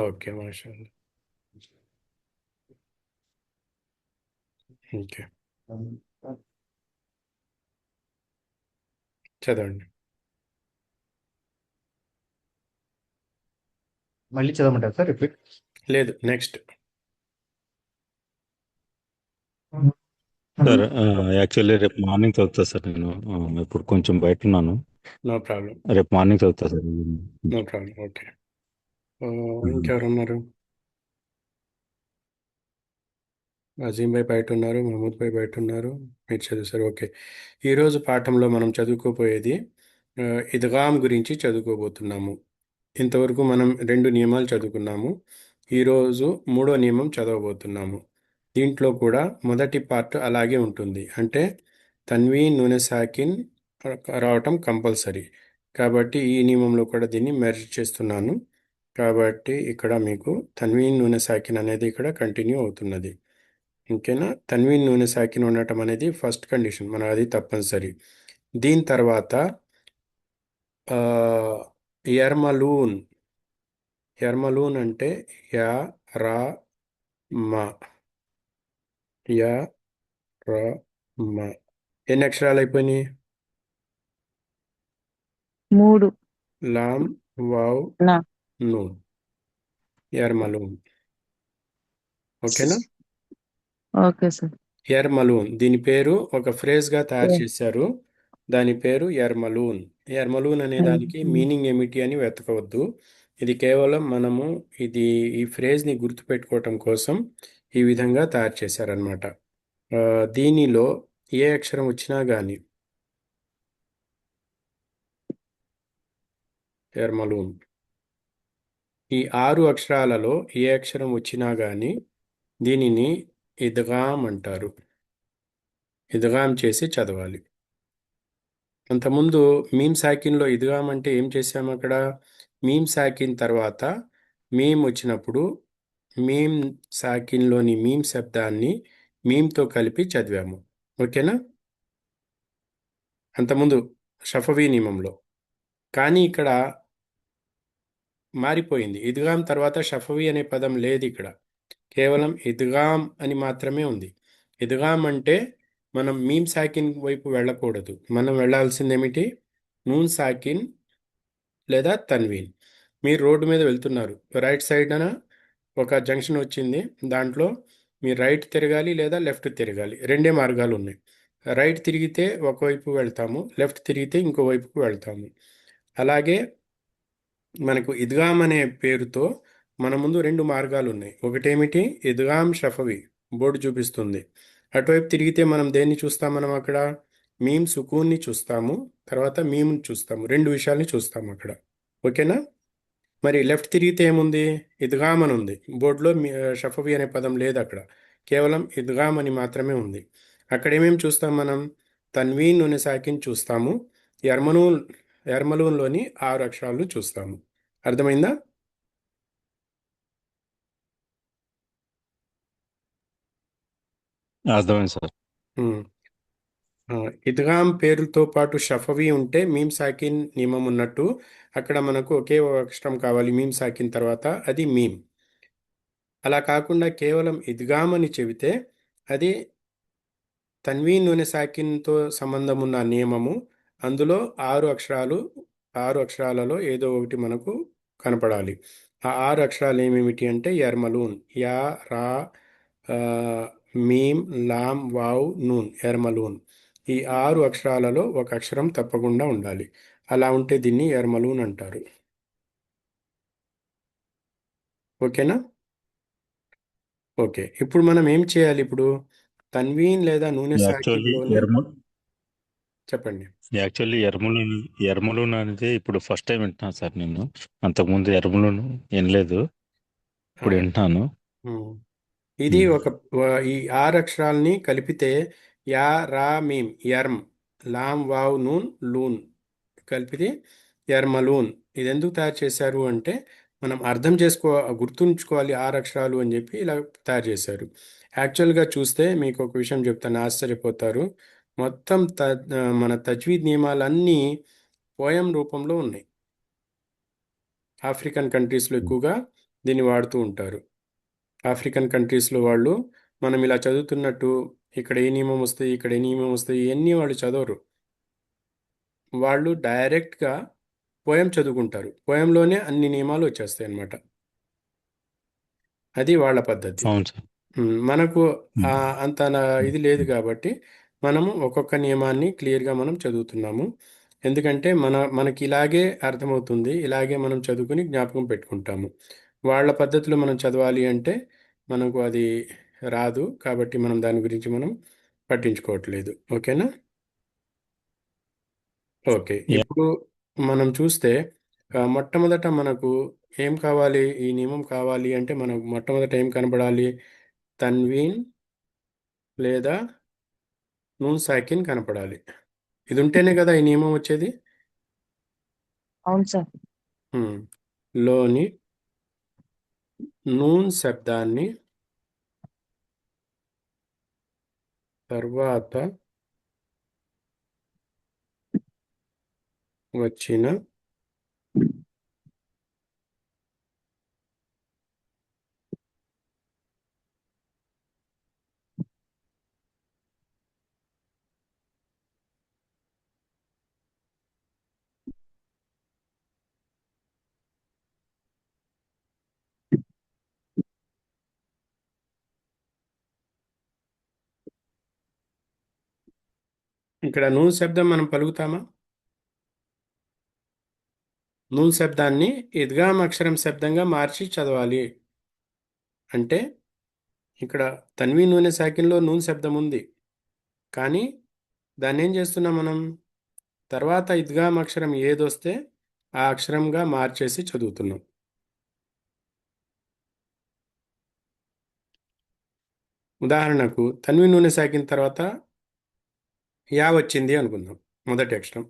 ఓకే మాషాఅల్లా. ఓకే చదవండి. మళ్ళీ చదవమంటారు సార్ రిపీట్? లేదు, నెక్స్ట్. సార్ యాక్చువల్లీ రేపు మార్నింగ్ చదువుతా సార్. నేను ఇప్పుడు కొంచెం బయట ఉన్నాను. No problem. రేపు మార్నింగ్ చదువుతా సార్. No problem. ఓకే. ఇంకెవరు ఉన్నారు? అజీం భాయ్ బయట ఉన్నారు, మహమూద్ భాయ్ బయట ఉన్నారు, మీరు చదువుతారు. ఓకే. ఈరోజు పాఠంలో మనం చదువుకోపోయేది ఇద్గామ్ గురించి చదువుకోబోతున్నాము. ఇంతవరకు మనం 2 నియమాలు చదువుకున్నాము. ఈరోజు 3వ నియమం చదవబోతున్నాము. దీంట్లో కూడా మొదటి పార్ట్ అలాగే ఉంటుంది. అంటే తన్వీన్ నూనె సాకిన్ రావటం కంపల్సరీ. కాబట్టి ఈ నియమంలో కూడా దీన్ని మెర్జ్ చేస్తున్నాను. కాబట్టి ఇక్కడ మీకు తన్వీన్ నూనె సాకిన్ అనేది ఇక్కడ కంటిన్యూ అవుతున్నది. ఓకేనా? తన్వీన్ నూనె సాకిన్ ఉండటం అనేది ఫస్ట్ కండిషన్, మన అది తప్పనిసరి. దీని తర్వాత ఆ, ఎర్మలూన్. ఎర్మలూన్ అంటే యా రా మ. యా రా మ. ఎన్ని అక్షరాలు అయిపోయినాయి? 3 లామ్ వావ్ నా నూన్. ఎర్మలూన్. ఓకేనా? Okay sir. ఎర్మలూన్ దీని పేరు ఒక ఫ్రేజ్గా తయారు చేశారు. దాని పేరు ఎర్మలూన్. ఎర్మలూన్ అనే దానికి మీనింగ్ ఏమిటి అని వెతకవద్దు. ఇది కేవలం మనము ఈ ఫ్రేజ్ని గుర్తుపెట్టుకోవటం కోసం ఈ విధంగా తయారు చేశారనమాట. దీనిలో ఏ అక్షరం వచ్చినా కానీ ఎర్మలూన్, ఈ 6 అక్షరాలలో ఏ అక్షరం వచ్చినా కానీ దీనిని ఇద్గామ్ అంటారు. ఇద్గామ్ చేసి చదవాలి. అంతకుముందు మీమ్ సాకిన్లో ఇద్గామ్ అంటే ఏం చేసాము? అక్కడ మీమ్ సాకిన్ తర్వాత మీమ్ వచ్చినప్పుడు మీమ్ సాకిన్లోని మీమ్ శబ్దాన్ని మీమ్తో కలిపి చదివాము. ఓకేనా? అంతకుముందు షఫవీ నియమంలో. కానీ ఇక్కడ మారిపోయింది. ఇద్గామ్ తర్వాత షఫవీ అనే పదం లేదు ఇక్కడ. కేవలం ఇద్గామ్ అని మాత్రమే ఉంది. ఇద్గామ్ అంటే మనం మీమ్ సాకిన్ వైపు వెళ్ళకూడదు. మనం వెళ్ళాల్సింది ఏమిటి? నూన్ సాకిన్ లేదా తన్వీన్. మీరు రోడ్డు మీద వెళ్తున్నారు. రైట్ సైడ్న ఒక జంక్షన్ వచ్చింది. దాంట్లో మీరు రైట్ తిరగాలి లేదా లెఫ్ట్ తిరగాలి. రెండే మార్గాలు ఉన్నాయి. రైట్ తిరిగితే ఒకవైపు వెళ్తాము, లెఫ్ట్ తిరిగితే ఇంకో వైపుకు వెళ్తాము. అలాగే మనకు ఇద్గామ్ అనే పేరుతో మన ముందు 2 మార్గాలు ఉన్నాయి. ఒకటేమిటి? ఇద్గామ్ షఫవి బోర్డు చూపిస్తుంది. అటువైపు తిరిగితే మనం దేన్ని చూస్తాం? మనం అక్కడ మీమ్ సుకూన్ని చూస్తాము, తర్వాత మీమ్ని చూస్తాము. 2 విషయాల్ని చూస్తాము అక్కడ. ఓకేనా? మరి లెఫ్ట్ తిరిగితే ఏముంది? ఇద్గామ్ అని ఉంది బోర్డులో. షఫవి అనే పదం లేదు అక్కడ. కేవలం ఇద్గామ్ అని మాత్రమే ఉంది. అక్కడ ఏమేమి చూస్తాం మనం? తన్వీన్ నూనె సాకిన్ చూస్తాము. ఎర్మలూన్ ఎర్మలూన్లోని 6 అక్షరాలు చూస్తాము. అర్థమైందా? అర్థమైంది సార్. ఉమ్. ఇద్గామ్ పేరుతో పాటు షఫవి ఉంటే మీమ్ సాకిన్ నియమం ఉన్నట్టు అక్కడ మనకు ఒకే ఒక అక్షరం కావాలి మీమ్ సాకిన్ తర్వాత, అది మీమ్. అలా కాకుండా కేవలం ఇద్గామ్ అని చెబితే అది తన్వీన్ నూనె సాకిన్తో సంబంధం ఉన్న నియమము. అందులో 6 అక్షరాలలో ఏదో ఒకటి మనకు కనపడాలి. ఆ 6 అక్షరాలు ఏమేమిటి అంటే ఎర్మలూన్. యా రా ఆ, మీమ్ లామ్ వావ్ నూన్. ఎర్మలూన్. ఈ 6 అక్షరాలలో ఒక అక్షరం తప్పకుండా ఉండాలి. అలా ఉంటే దీన్ని ఎర్మలూన్ అంటారు. ఓకేనా? ఓకే. ఇప్పుడు మనం ఏం చేయాలి? ఇప్పుడు తన్వీన్ లేదా నూనె యాక్చువల్లీ సాకిన్లోని ఎర్మ చెప్పండి. యాక్చువల్లీ ఎర్మలూన్ అనేది ఇప్పుడు ఫస్ట్ టైం వింటున్నాను సార్ నేను. అంతకుముందు ఎర్మలూన్ వినలేదు, ఆ, ఇప్పుడు వింటున్నాను. ఉమ్. ఇది ఈ 6 అక్షరాల్ని కలిపితే యా రా మీమ్ యర్మ్ లామ్ వావ్ నూన్ లూన్ కలిపితే యర్మలూన్. ఇది ఎందుకు తయారు చేశారు అంటే మనం అర్థం గుర్తుంచుకోవాలి 6 అక్షరాలు అని చెప్పి ఇలా తయారు చేశారు. యాక్చువల్గా చూస్తే మీకు ఒక విషయం చెప్తాను, ఆశ్చర్యపోతారు. మొత్తం మన తజ్వీద్ నియమాలన్నీ పోయం రూపంలో ఉన్నాయి. ఆఫ్రికన్ కంట్రీస్లో ఎక్కువగా దీన్ని వాడుతూ ఉంటారు. ఆఫ్రికన్ కంట్రీస్లో వాళ్ళు మనం ఇలా చదువుతున్నట్టు ఇక్కడ ఏ నియమం వస్తాయి, ఇక్కడ ఏ నియమం వస్తాయి, ఇవన్నీ వాళ్ళు చదవరు. వాళ్ళు డైరెక్ట్గా పోయం చదువుకుంటారు. పోయంలోనే అన్ని నియమాలు వచ్చేస్తాయి అన్నమాట. అది వాళ్ళ పద్ధతి. అవును సార్. మనకు అంత ఇది లేదు కాబట్టి మనము ఒక్కొక్క నియమాన్ని క్లియర్గా మనం చదువుతున్నాము. ఎందుకంటే మనకి ఇలాగే అర్థమవుతుంది, ఇలాగే మనం చదువుకుని జ్ఞాపకం పెట్టుకుంటాము. వాళ్ళ పద్ధతిలో మనం చదవాలి అంటే మనకు అది రాదు. కాబట్టి మనం దాని గురించి మనం పట్టించుకోవట్లేదు. ఓకేనా? ఓకే, ఇప్పుడు మనం చూస్తే మొట్టమొదట మనకు ఏం కావాలి? ఈ నియమం కావాలి అంటే మనకు మొట్టమొదట ఏం కనపడాలి? తన్వీన్ లేదా నూన్ సాకిన్ కనపడాలి. ఇది ఉంటేనే కదా ఈ నియమం వచ్చేది. అవును సార్. హ్మ్. లోని నూన్ శబ్దాన్ని తర్వాత వచ్చిన ఇక్కడ నూన్ శబ్దం మనం పలుకుతామా? నూన్ శబ్దాన్ని ఇద్గామ్ అక్షరం శబ్దంగా మార్చి చదవాలి. అంటే ఇక్కడ తన్వీన్ నూనె సాకిన్లో నూన్ శబ్దం ఉంది, కానీ దాన్ని ఏం చేస్తున్నాం మనం? తర్వాత ఇద్గామ్ అక్షరం ఏదొస్తే ఆ అక్షరంగా మార్చేసి చదువుతున్నాం. ఉదాహరణకు తన్వీన్ నూనె సాకిన్ తర్వాత యా వచ్చింది అనుకుందాం, మొదటి అక్షరం.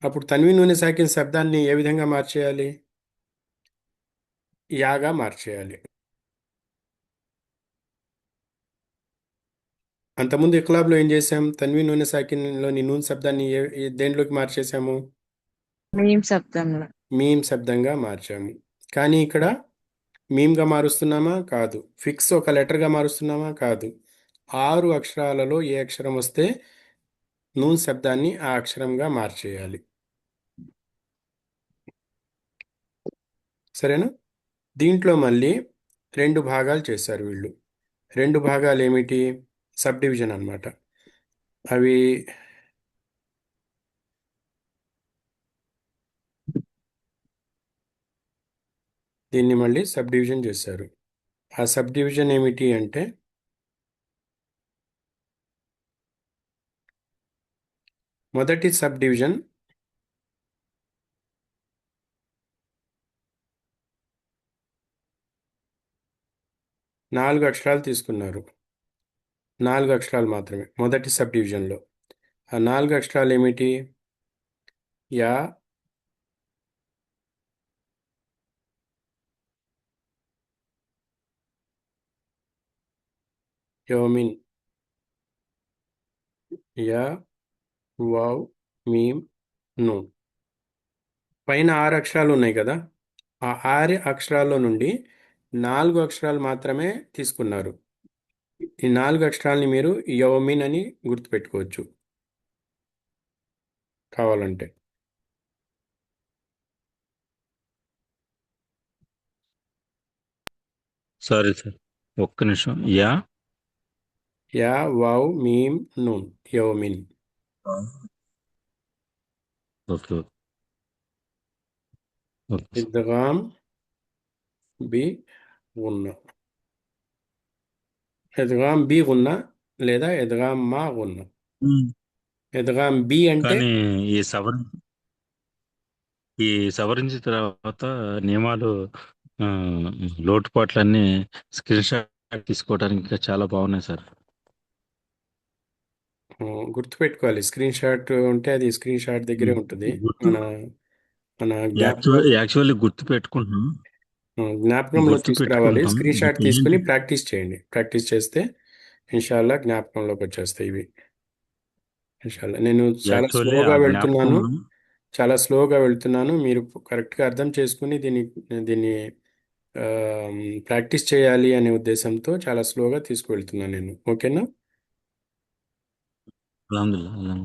అప్పుడు తన్వీన్ నూనె సాకిన్ శబ్దాన్ని ఏ విధంగా మార్చేయాలి? యాగా మార్చేయాలి. అంతకుముందు ఇక్లాబ్లో ఏం చేసాం? తన్వీన్ నూనె సాకిన్లోని నూన్ శబ్దాన్ని దేంట్లోకి మార్చేసాము? మీమ్ శబ్దంలో. మీమ్ శబ్దంగా మార్చాము. కానీ ఇక్కడ మీమ్గా మారుస్తున్నామా? కాదు. ఫిక్స్ ఒక లెటర్గా మారుస్తున్నామా? కాదు. 6 అక్షరాలలో ఏ అక్షరం వస్తే నూన్ శబ్దాన్ని ఆ అక్షరంగా మార్చేయాలి. సరేనా? దీంట్లో మళ్ళీ 2 భాగాలు చేశారు వీళ్ళు. 2 భాగాలు ఏమిటి? సబ్ డివిజన్ అన్నమాట. అవి దీన్ని మళ్ళీ సబ్ డివిజన్ చేశారు. ఆ సబ్ డివిజన్ ఏమిటి అంటే మొదటి సబ్ డివిజన్ నాలుగు అక్షరాలు తీసుకున్నారు. 4 అక్షరాలు మాత్రమే మొదటి సబ్ డివిజన్లో. ఆ 4 అక్షరాలు ఏమిటి? యా, యోమిన్, యా, వావ్, మీమ్, నూన్. పైన 6 అక్షరాలు ఉన్నాయి కదా, ఆ 6 అక్షరాల్లో నుండి 4 అక్షరాలు మాత్రమే తీసుకున్నారు. ఈ 4 అక్షరాలని మీరు యౌమిన్ అని గుర్తుపెట్టుకోవచ్చు కావాలంటే. సారీ సార్, ఒక్క నిమిషం. యా యా, వావ్, మీమ్, నూన్, యౌమిన్. Okay okay sir. ఇద్గామ్ బి గున్న, ఇద్గామ్ బి గున్న లేదా ఇద్గామ్ మా గున్న. ఇద్గామ్ బి అంటే కానీ ఈ సవరణ ఈ సవరించిన తర్వాత నియమాలు, ఆ, లోటుపాట్లన్నీ స్క్రీన్ షాట్ తీసుకోవడానికి ఇంకా చాలా బాగున్నాయి సార్. గుర్తుపెట్టుకోవాలి. స్క్రీన్ షాట్ ఉంటే అది స్క్రీన్ షాట్ దగ్గరే ఉంటుంది. గుర్తు మన మన జ్ఞాపకం యాక్చువల్లీ గుర్తు పెట్టుకుంటున్నాం. జ్ఞాపకంలో గుర్తు తీసుకురావాలి. పెట్టుకుంటాం. స్క్రీన్ షాట్ ఇప్పుడు తీసుకుని ఏంటి ప్రాక్టీస్ చేయండి. ప్రాక్టీస్ చేస్తే ఇన్షాల్లా జ్ఞాపకంలోకి వచ్చేస్తాయి ఇవి. ఇన్షాల్లా. నేను చాలా యాక్చువల్లీ ఆ స్లోగా వెళ్తున్నాను. జ్ఞాపకంలో చాలా స్లోగా వెళ్తున్నాను. మీరు కరెక్ట్గా అర్థం చేసుకుని దీన్ని ప్రాక్టీస్ చేయాలి అనే ఉద్దేశంతో చాలా స్లోగా తీసుకువెళ్తున్నాను నేను. ఓకేనా? అల్హమ్దులిల్లాహ్.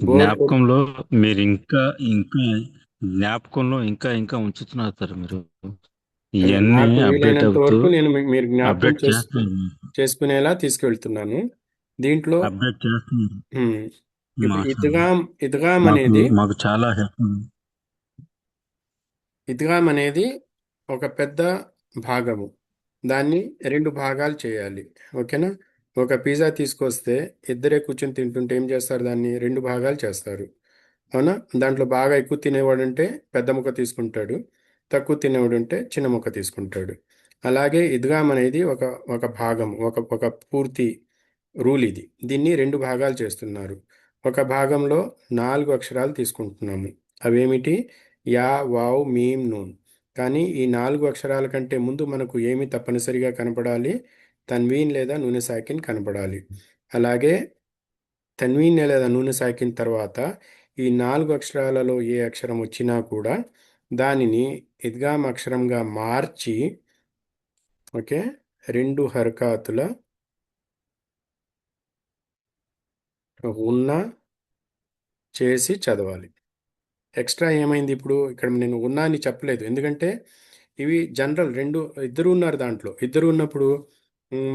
బోర్ జ్ఞాపకంలో మీరు ఇంకా ఇంకా జ్ఞాపకంలో ఇంకా ఇంకా ఉంచుతున్నారు సార్ మీరు. ఇవన్నీ నాకు అప్డేట్ వీలైనంత అవుతూ వరకు నేను మీరు జ్ఞాపకం అప్డేట్ చేస్తున్నారు. చేసుకునేలా తీసుకెళ్తున్నాను. దీంట్లో అప్డేట్ చేస్తున్నారు. ఉమ్, ఇప్పుడు మాషాల్లాహ్. ఇద్గామ్ మాకు అనేది మాకు చాలా హెల్ప్. ఇద్గామ్ అనేది ఒక పెద్ద భాగము. దాన్ని 2 భాగాలు చేయాలి. ఓకేనా? ఒక పిజ్జా తీసుకొస్తే ఇద్దరే కూర్చొని తింటుంటే ఏం చేస్తారు? దాన్ని 2 భాగాలు చేస్తారు. అవునా? దాంట్లో బాగా ఎక్కువ తినేవాడంటే పెద్ద ముక్క తీసుకుంటాడు, తక్కువ తినేవాడంటే చిన్న ముక్క తీసుకుంటాడు. అలాగే ఇద్గామ్ అనేది ఒక ఒక భాగం, ఒక పూర్తి రూల్ ఇది. దీన్ని రెండు భాగాలు చేస్తున్నారు. ఒక భాగంలో 4 అక్షరాలు తీసుకుంటున్నాము. అవేమిటి? యా, వావ్, మీమ్, నూన్. కానీ ఈ 4 అక్షరాల కంటే ముందు మనకు ఏమి తప్పనిసరిగా కనపడాలి? తన్వీన్ లేదా నూనె సాకిన్ కనపడాలి. అలాగే తన్వీన్ లేదా నూనె సాకిన్ తర్వాత ఈ 4 అక్షరాలలో ఏ అక్షరం వచ్చినా కూడా దానిని ఇద్గామ్ అక్షరంగా మార్చి, ఓకే, 2 హర్కాతుల ఉన్న చేసి చదవాలి. ఎక్స్ట్రా ఏమైంది ఇప్పుడు? ఇక్కడ నేను ఉన్నా అని చెప్పలేదు, ఎందుకంటే ఇవి జనరల్. ఇద్దరు ఉన్నారు దాంట్లో. ఇద్దరు ఉన్నప్పుడు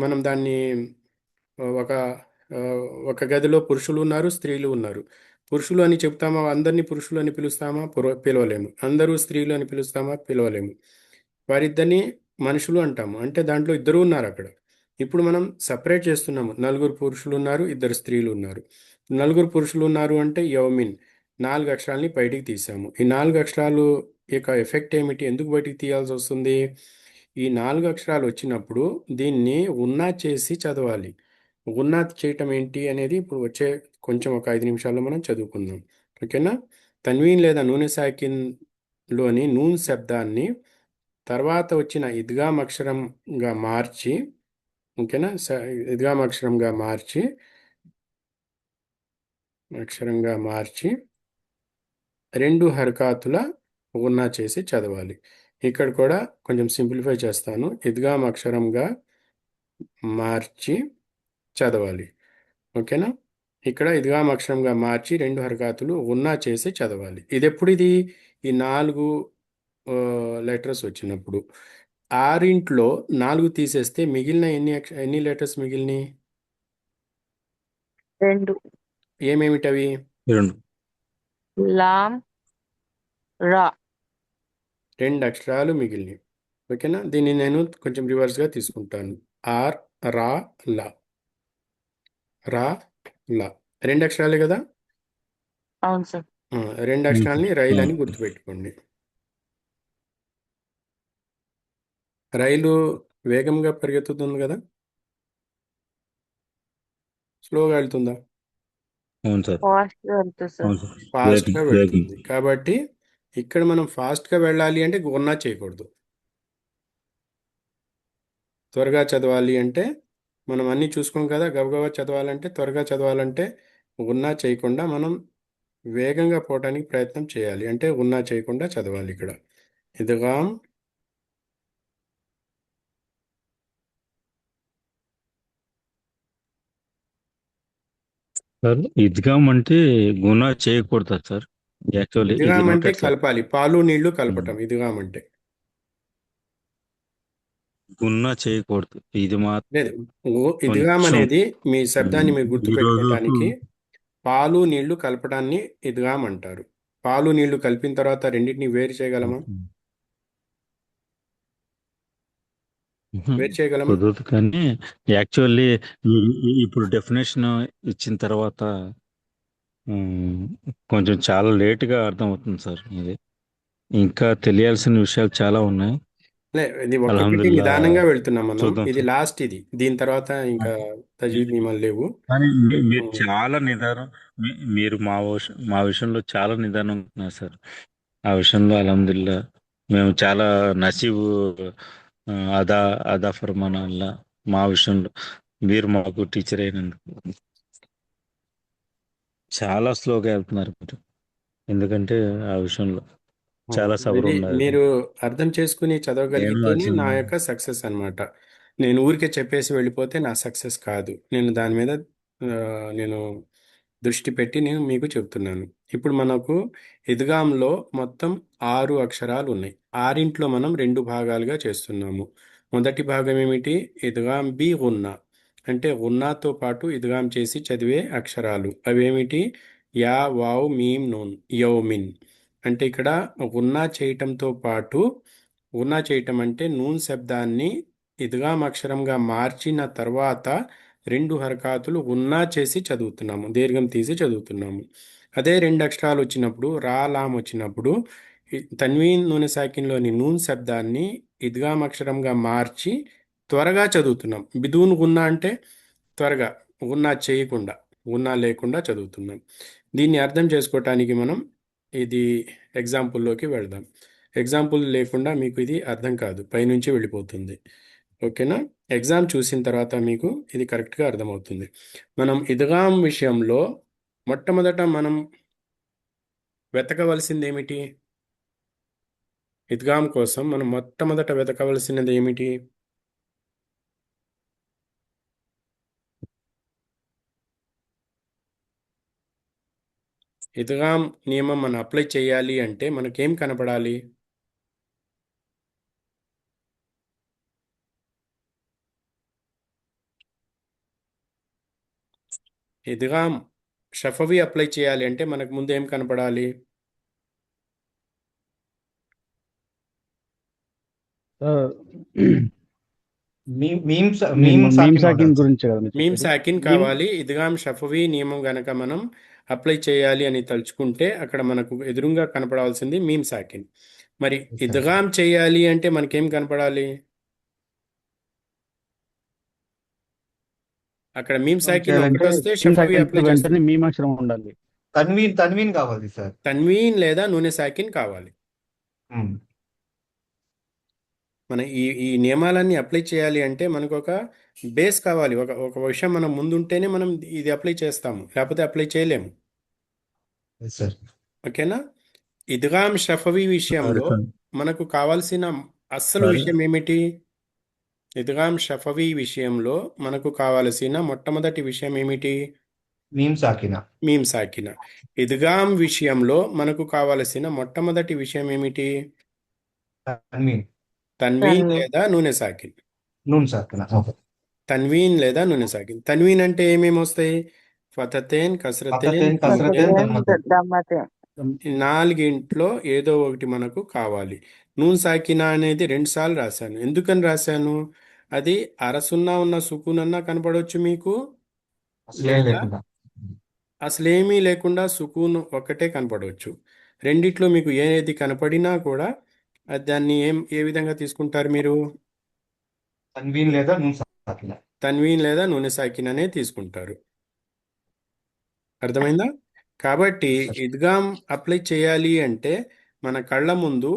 మనం దాన్ని ఒక ఆ, ఒక గదిలో పురుషులు ఉన్నారు, స్త్రీలు ఉన్నారు. పురుషులు అని చెప్తామా? అందరినీ పురుషులు అని పిలుస్తామా? పిలవలేము. అందరూ స్త్రీలు అని పిలుస్తామా? పిలవలేము. వారిద్దరిని మనుషులు అంటాము, అంటే దాంట్లో ఇద్దరు ఉన్నారు అక్కడ. ఇప్పుడు మనం సపరేట్ చేస్తున్నాము. 4 పురుషులు ఉన్నారు, 2 స్త్రీలు ఉన్నారు. 4 పురుషులు ఉన్నారు అంటే యౌమిన్, 4 అక్షరాలని బయటికి తీసాము. ఈ 4 అక్షరాలు యొక్క ఎఫెక్ట్ ఏమిటి? ఎందుకు బయటికి తీయాల్సి వస్తుంది? ఈ 4 అక్షరాలు వచ్చినప్పుడు దీన్ని ఉన్నా చేసి చదవాలి. ఉన్నా చేయటం ఏంటి అనేది ఇప్పుడు వచ్చే కొంచెం ఒక 5 నిమిషాల్లో మనం చదువుకుందాం. ఓకేనా? తన్వీన్ లేదా నూనె సాకిన్లోని నూన్ శబ్దాన్ని తర్వాత వచ్చిన ఇద్గామ్ అక్షరంగా మార్చి, ఓకేనా, ఇద్గామ్ అక్షరంగా మార్చి 2 హర్కాతుల ఉన్నా చేసి చదవాలి. ఇక్కడ కూడా కొంచెం సింప్లిఫై చేస్తాను. ఇద్గామ్ అక్షరంగా మార్చి చదవాలి. ఓకేనా? ఇక్కడ ఇద్గామ్ అక్షరంగా మార్చి 2 హర్కాతులు ఉన్నా చేసి చదవాలి. ఇది ఎప్పుడు? ఇది ఈ 4 లెటర్స్ వచ్చినప్పుడు. 6లో 4 తీసేస్తే మిగిలిన ఎన్ని లెటర్స్ మిగిలినాయి? 2. ఏమేమిటవి? 2. లామ్, రా. 2 అక్షరాలు మిగిలినాయి. ఓకేనా? దీన్ని నేను కొంచెం రివర్స్గా తీసుకుంటాను. ఆర్, రా, లా. రా, లా 2 అక్షరాలే కదా? అవును సార్. 2 అక్షరాలని రైలు అని గుర్తుపెట్టుకోండి. రైలు వేగంగా పరిగెత్తుతుంది కదా, స్లోగా వెళ్తుందా? అవును సార్. ఫాస్ట్గా వెళ్తుంది సార్. అవును సార్. ఫాస్ట్గా వేగం వేగం. వెళ్తుంది. కాబట్టి ఇక్కడ మనం ఫాస్ట్గా వెళ్ళాలి అంటే గున్నా చేయకూడదు. త్వరగా చదవాలి అంటే మనం అన్నీ చూసుకోం కదా. గబగబా చదవాలంటే, త్వరగా చదవాలంటే ఉన్నా చేయకుండా మనం వేగంగా పోవటానికి ప్రయత్నం చేయాలి. అంటే ఉన్నా చేయకుండా చదవాలి. ఇక్కడ ఇద్గామ్ సార్ ఇద్గామ్ అంటే గునా చేయకూడదు సార్. యాక్చువల్లీ ఇది ఇద్గామ్ నాట్ అంటే అట్లా. కలపాలి, పాలు నీళ్లు కలపటం ఇద్గామ్ అంటే. గున్నా చేయకూడదు. ఇది లేదు, ఇద్గామ్ కొంచెం అనేది మీ శబ్దాన్ని మీరు ఈ రోజు గుర్తుపెట్టుకోవటానికి పాలు నీళ్లు కలపడాన్ని ఇద్గామ్ అంటారు. పాలు నీళ్లు కలిపిన తర్వాత రెండింటిని వేరు చేయగలమా? వేరు చేయగలమా? కుదరదు. కానీ యాక్చువల్లీ ఇప్పుడు డెఫినేషన్ ఇచ్చిన తర్వాత ఉమ్, కొంచెం చాలా లేటుగా అర్థమవుతుంది సార్. ఇది ఇంకా తెలియాల్సిన విషయాలు చాలా ఉన్నాయి. ఇది ఒక్కొక్కటి అల్హమ్దుల్లా నిదానంగా వెళ్తున్నాం మనం. చూద్దాం ఇది సార్. లాస్ట్. దీని తర్వాత ఇంకా తజ్వీద్ నియమాలు లేవు. కానీ మీరు చాలా నిదానం. మీరు మా విషయంలో చాలా నిదానం ఉన్నారు సార్. ఆ విషయంలో అల్హమ్దుల్లా మేము చాలా నసీబు. ఆ, అదా అదా ఫర్మాన్ అల్లా. మా విషయంలో మీరు మాకు టీచర్ అయినందుకు చాలా స్లోగా వెళ్తున్నారు మీరు. ఎందుకంటే ఆ విషయంలో చాలా సబరు ఇది ఉన్నారు. మీరు అర్థం చేసుకుని నేను చదవగలిగితేనే అజీం. నా యొక్క సక్సెస్ అన్నమాట. నేను ఊరికే చెప్పేసి వెళ్ళిపోతే నా సక్సెస్ కాదు. నేను దాని మీద ఆ, నేను దృష్టి పెట్టి నేను మీకు చెప్తున్నాను. ఇప్పుడు మనకు ఇద్గాంలో మొత్తం 6 అక్షరాలు ఉన్నాయి. 6లో మనం 2 భాగాలుగా చేస్తున్నాము. మొదటి భాగం ఏమిటి? ఇద్గాం బి గున్నా, అంటే గున్నాతో పాటు ఇద్గాం చేసి చదివే అక్షరాలు. అవేమిటి? యా, వావ్, మీమ్, నూన్. యౌమిన్ అంటే ఇక్కడ గున్నా చేయటంతో పాటు, గున్నా చేయటం అంటే నూన్ శబ్దాన్ని ఇద్గాం అక్షరంగా మార్చిన తర్వాత 2 హరకాతులు ఉన్నా చేసి చదువుతున్నాము, దీర్ఘం తీసి చదువుతున్నాము. అదే రెండు అక్షరాలు వచ్చినప్పుడు రా లాం వచ్చినప్పుడు ఈ తన్వీన్ నూనె సాకిన్లోని నూన్ శబ్దాన్ని ఇద్గాం అక్షరంగా మార్చి త్వరగా చదువుతున్నాం. బిదూన్ గున్నా అంటే త్వరగా, గున్నా చేయకుండా, గున్నా లేకుండా చదువుతున్నాం. దీన్ని అర్థం చేసుకోవటానికి మనం ఇది ఎగ్జాంపుల్లోకి వెళ్దాం. ఎగ్జాంపుల్ లేకుండా మీకు ఇది అర్థం కాదు, పైనుంచి వెళ్ళిపోతుంది. ఓకేనా? ఎగ్జామ్ చూసిన తర్వాత మీకు ఇది కరెక్ట్గా అర్థమవుతుంది. మనం ఇద్గాం విషయంలో మొట్టమొదట మనం వెతకవలసింది ఏమిటి? ఇద్గాం కోసం మనం మొట్టమొదట వెతకవలసినది ఏమిటి? ఇద్గాం నియమం మనం అప్లై చేయాలి అంటే మనకేం కనపడాలి? ఇద్గాం షఫవి అప్లై చేయాలి అంటే మనకు ముందు ఏం కనపడాలి? సార్, మీమ్ మీమ్ స- నేను మీమ్ మీమ్ సాకిన్ సాకిన్ ఉండాలి సార్. గురించి కదా మీరు మీమ్ చెప్పేది. సాకిన్ మీమ్ కావాలి. ఇద్గాం షఫవి నియమం గనక మనం అప్లై చేయాలి అని తలుచుకుంటే అక్కడ మనకు ఎదురుగా కనపడాల్సింది మీమ్ సాకిన్. మరి సార్. ఇద్గాం చేయాలి అంటే మనకేం కనపడాలి? అక్కడ మీమ్ ఇద్గాం సాకిన్ చేయాలంటే ఒకటి వస్తే మీమ్ షఫవి సాకిన్ అప్లై వెంటనే చేస్తాం. మీమ్ అక్షరం ఉండాలి. తన్వీన్ కావాలి సార్. తన్వీన్ లేదా నూనె సాకిన్ కావాలి. ఉమ్. మన ఈ నియమాలన్నీ అప్లై చేయాలి అంటే మనకు ఒక బేస్ కావాలి. ఒక ఒక విషయం మనం ముందుంటేనే మనం ఇది అప్లై చేస్తాము, లేకపోతే అప్లై చేయలేము. Yes sir. ఓకేనా? ఇద్గాం షఫవి సరే విషయంలో సార్. మనకు కావాల్సిన అస్సలు సరే విషయం ఏమిటి? ఇద్గాం షఫవి విషయంలో మనకు కావలసిన మొట్టమొదటి విషయం ఏమిటి? మీమ్ సాకిన. మీమ్ సాకిన. ఇద్గాం విషయంలో మనకు కావలసిన మొట్టమొదటి విషయం ఏమిటి? తన్వీన్. తన్వీన్ తన్వీన్. లేదా నూనె సాకిన్. నూన్ సాకిన. ఓకే. తన్వీన్ లేదా నూనె సాకిన్. తన్వీన్ అంటే ఏమేమి వస్తాయి? ఫతతేన్, కసరతేన్, ఫతతేన్, కసరతేన్, దమ్మతేన్. దమ్మతేన్. దమ్మతేన్. ఈ నాలుగింట్లో ఏదో ఒకటి మనకు కావాలి. నూన్ సాకినా అనేది 2 సార్లు రాశాను. ఎందుకని రాశాను? అది అరసున్నా ఉన్న సుకూన్ అన్నా కనపడవచ్చు మీకు, అసలేం లేదా లేకుండా. అసలేమీ లేకుండా సుకూన్ ఒక్కటే కనపడవచ్చు. రెండిట్లో మీకు ఏది కనపడినా కూడా దాన్ని ఏ విధంగా తీసుకుంటారు మీరు? తన్వీన్ లేదా నూన్ సాకిన. తన్వీన్ లేదా నూనె సాకిన్ అనే తీసుకుంటారు. అర్థమైందా? కాబట్టి సార్. ఇద్గాం అప్లై చేయాలి అంటే మన కళ్ళ ముందు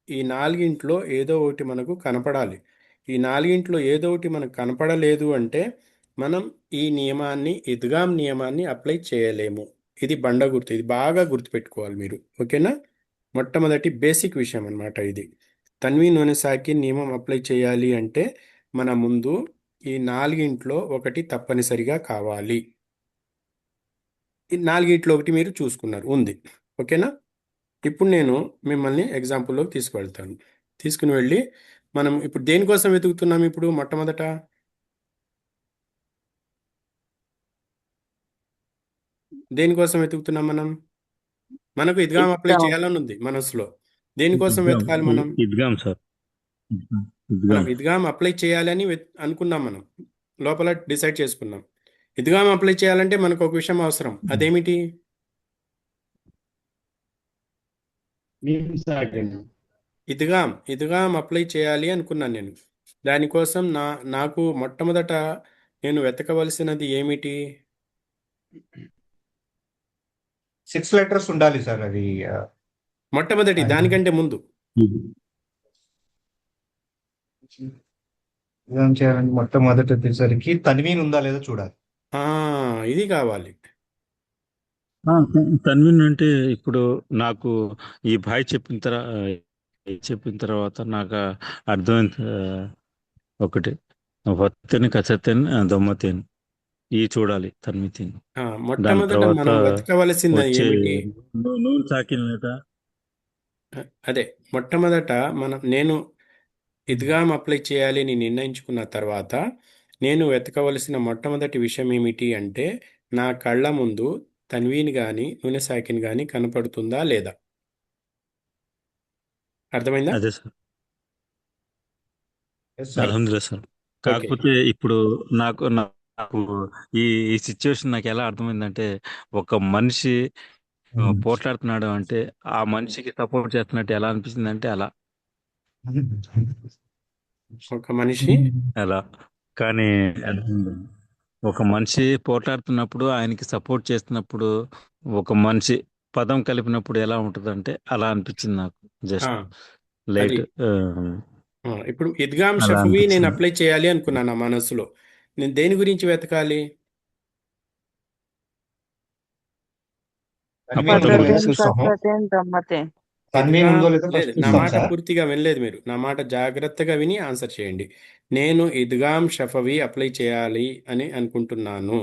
ఈ నాలుగింట్లో ఏదో ఒకటి మనకు కనపడాలి. ఈ నాలుగింట్లో ఏదో ఒకటి మనకు కనపడలేదు అంటే మనం ఈ నియమాన్ని, ఇద్గాం నియమాన్ని అప్లై చేయలేము. ఇది బండ గుర్తు. ఇది బాగా గుర్తుపెట్టుకోవాలి మీరు. ఓకేనా? మొట్టమొదటి బేసిక్ విషయం అన్నమాట ఇది. తన్వీన్ నూనె సాకిన్ నియమం అప్లై చేయాలి అంటే మన ముందు ఈ నాలుగింట్లో ఒకటి తప్పనిసరిగా కావాలి. ఈ నాలుగిట్లో ఒకటి మీరు చూసుకున్నారు, ఉంది. ఓకేనా? ఇప్పుడు నేను మిమ్మల్ని ఎగ్జాంపుల్లోకి తీసుకువెళ్తాను. తీసుకుని వెళ్ళి మనం ఇప్పుడు దేనికోసం వెతుకుతున్నాం? ఇప్పుడు మొట్టమొదట దేనికోసం వెతుకుతున్నాం మనం? మనకు ఇద్గాం అప్లై ఇద్గాం. చేయాలని ఉంది మనసులో. దేనికోసం ఇద్గాం వెతకాలి మనం? ఇద్గాం సార్. మనం ఇద్గాం ఇద్గాం అప్లై చేయాలని అనుకున్నాం, మనం లోపల డిసైడ్ చేసుకున్నాం. ఇద్గాం అప్లై చేయాలంటే మనకు ఒక విషయం అవసరం. అదేమిటి? మీమ్ సాకిన్. ఇద్గాం అప్లై చేయాలి అనుకున్నాను నేను. దానికోసం నాకు మొట్టమొదట నేను వెతకవలసినది ఏమిటి? 6 లెటర్స్ ఉండాలి సార్. అది మొట్టమొదటి, దానికంటే ముందు ఇద్గాం చేయాలంటే మొట్టమొదటి వచ్చేసరికి తన్వీన్ ఉందా లేదా చూడాలి. ఇది కావాలి. తన్విన్ అంటే ఇప్పుడు నాకు ఈ భాయ్ చెప్పిన తర్వాత నాకు అర్థమైంది ఒకటి వత్తెన్ కసతెన్ దొమ్మతేన్ ఈ చూడాలి తన్వితేన్. దాని మొట్టమొదట తర్వాత మనం వెతకవలసింది వచ్చే ఏమిటి? నూన్ సాకిన్ లేదా అదే మొట్టమొదట నేను ఇద్గాం అప్లై చేయాలి అని నిర్ణయించుకున్న తర్వాత నేను వెతకవలసిన మొట్టమొదటి విషయం ఏమిటి అంటే నా కళ్ళ ముందు తన్వీన్ కానీ నూనె సాకిన్ కానీ కనపడుతుందా లేదా? అర్థమైందా? అదే సార్. Yes sir. అల్హమ్దుల్లా సార్. ఓకే. కాకపోతే ఇప్పుడు నాకు ఈ సిచ్యువేషన్ నాకు ఎలా అర్థమైందంటే ఒక మనిషి పోట్లాడుతున్నాడు అంటే ఆ మనిషికి సపోర్ట్ చేస్తున్నట్టు ఎలా అనిపించింది అంటే అలా ఒక మనిషి అలా కానీ ఒక మనిషి పోట్లాడుతున్నప్పుడు ఆయనకి సపోర్ట్ చేస్తున్నప్పుడు ఒక మనిషి పదం కలిపినప్పుడు ఎలా ఉంటుందంటే అలా అనిపించింది నాకు ఆ, జస్ట్ అది లైట్ ఇప్పుడు ఇద్గామ్ అలా షఫవి నేను అనిపించింది. అప్లై చేయాలి అనుకున్నాను నా మనసులో. నేను దేని గురించి వెతకాలి? తన్వీన్ పదం ఉందో లేదో గురించి. పద్ధతేం చూస్తాము. కసరతేం గమ్మతేం. తన్వీన్ ఇద్గామ్ ఉందో లేదో లేదు, ఫస్ట్ నా చూస్తాం మాట సార్. పూర్తిగా వినలేదు మీరు. నా మాట జాగ్రత్తగా విని ఆన్సర్ చేయండి. నేను ఇద్గామ్ షఫవి అప్లై చేయాలి అని అనుకుంటున్నాను.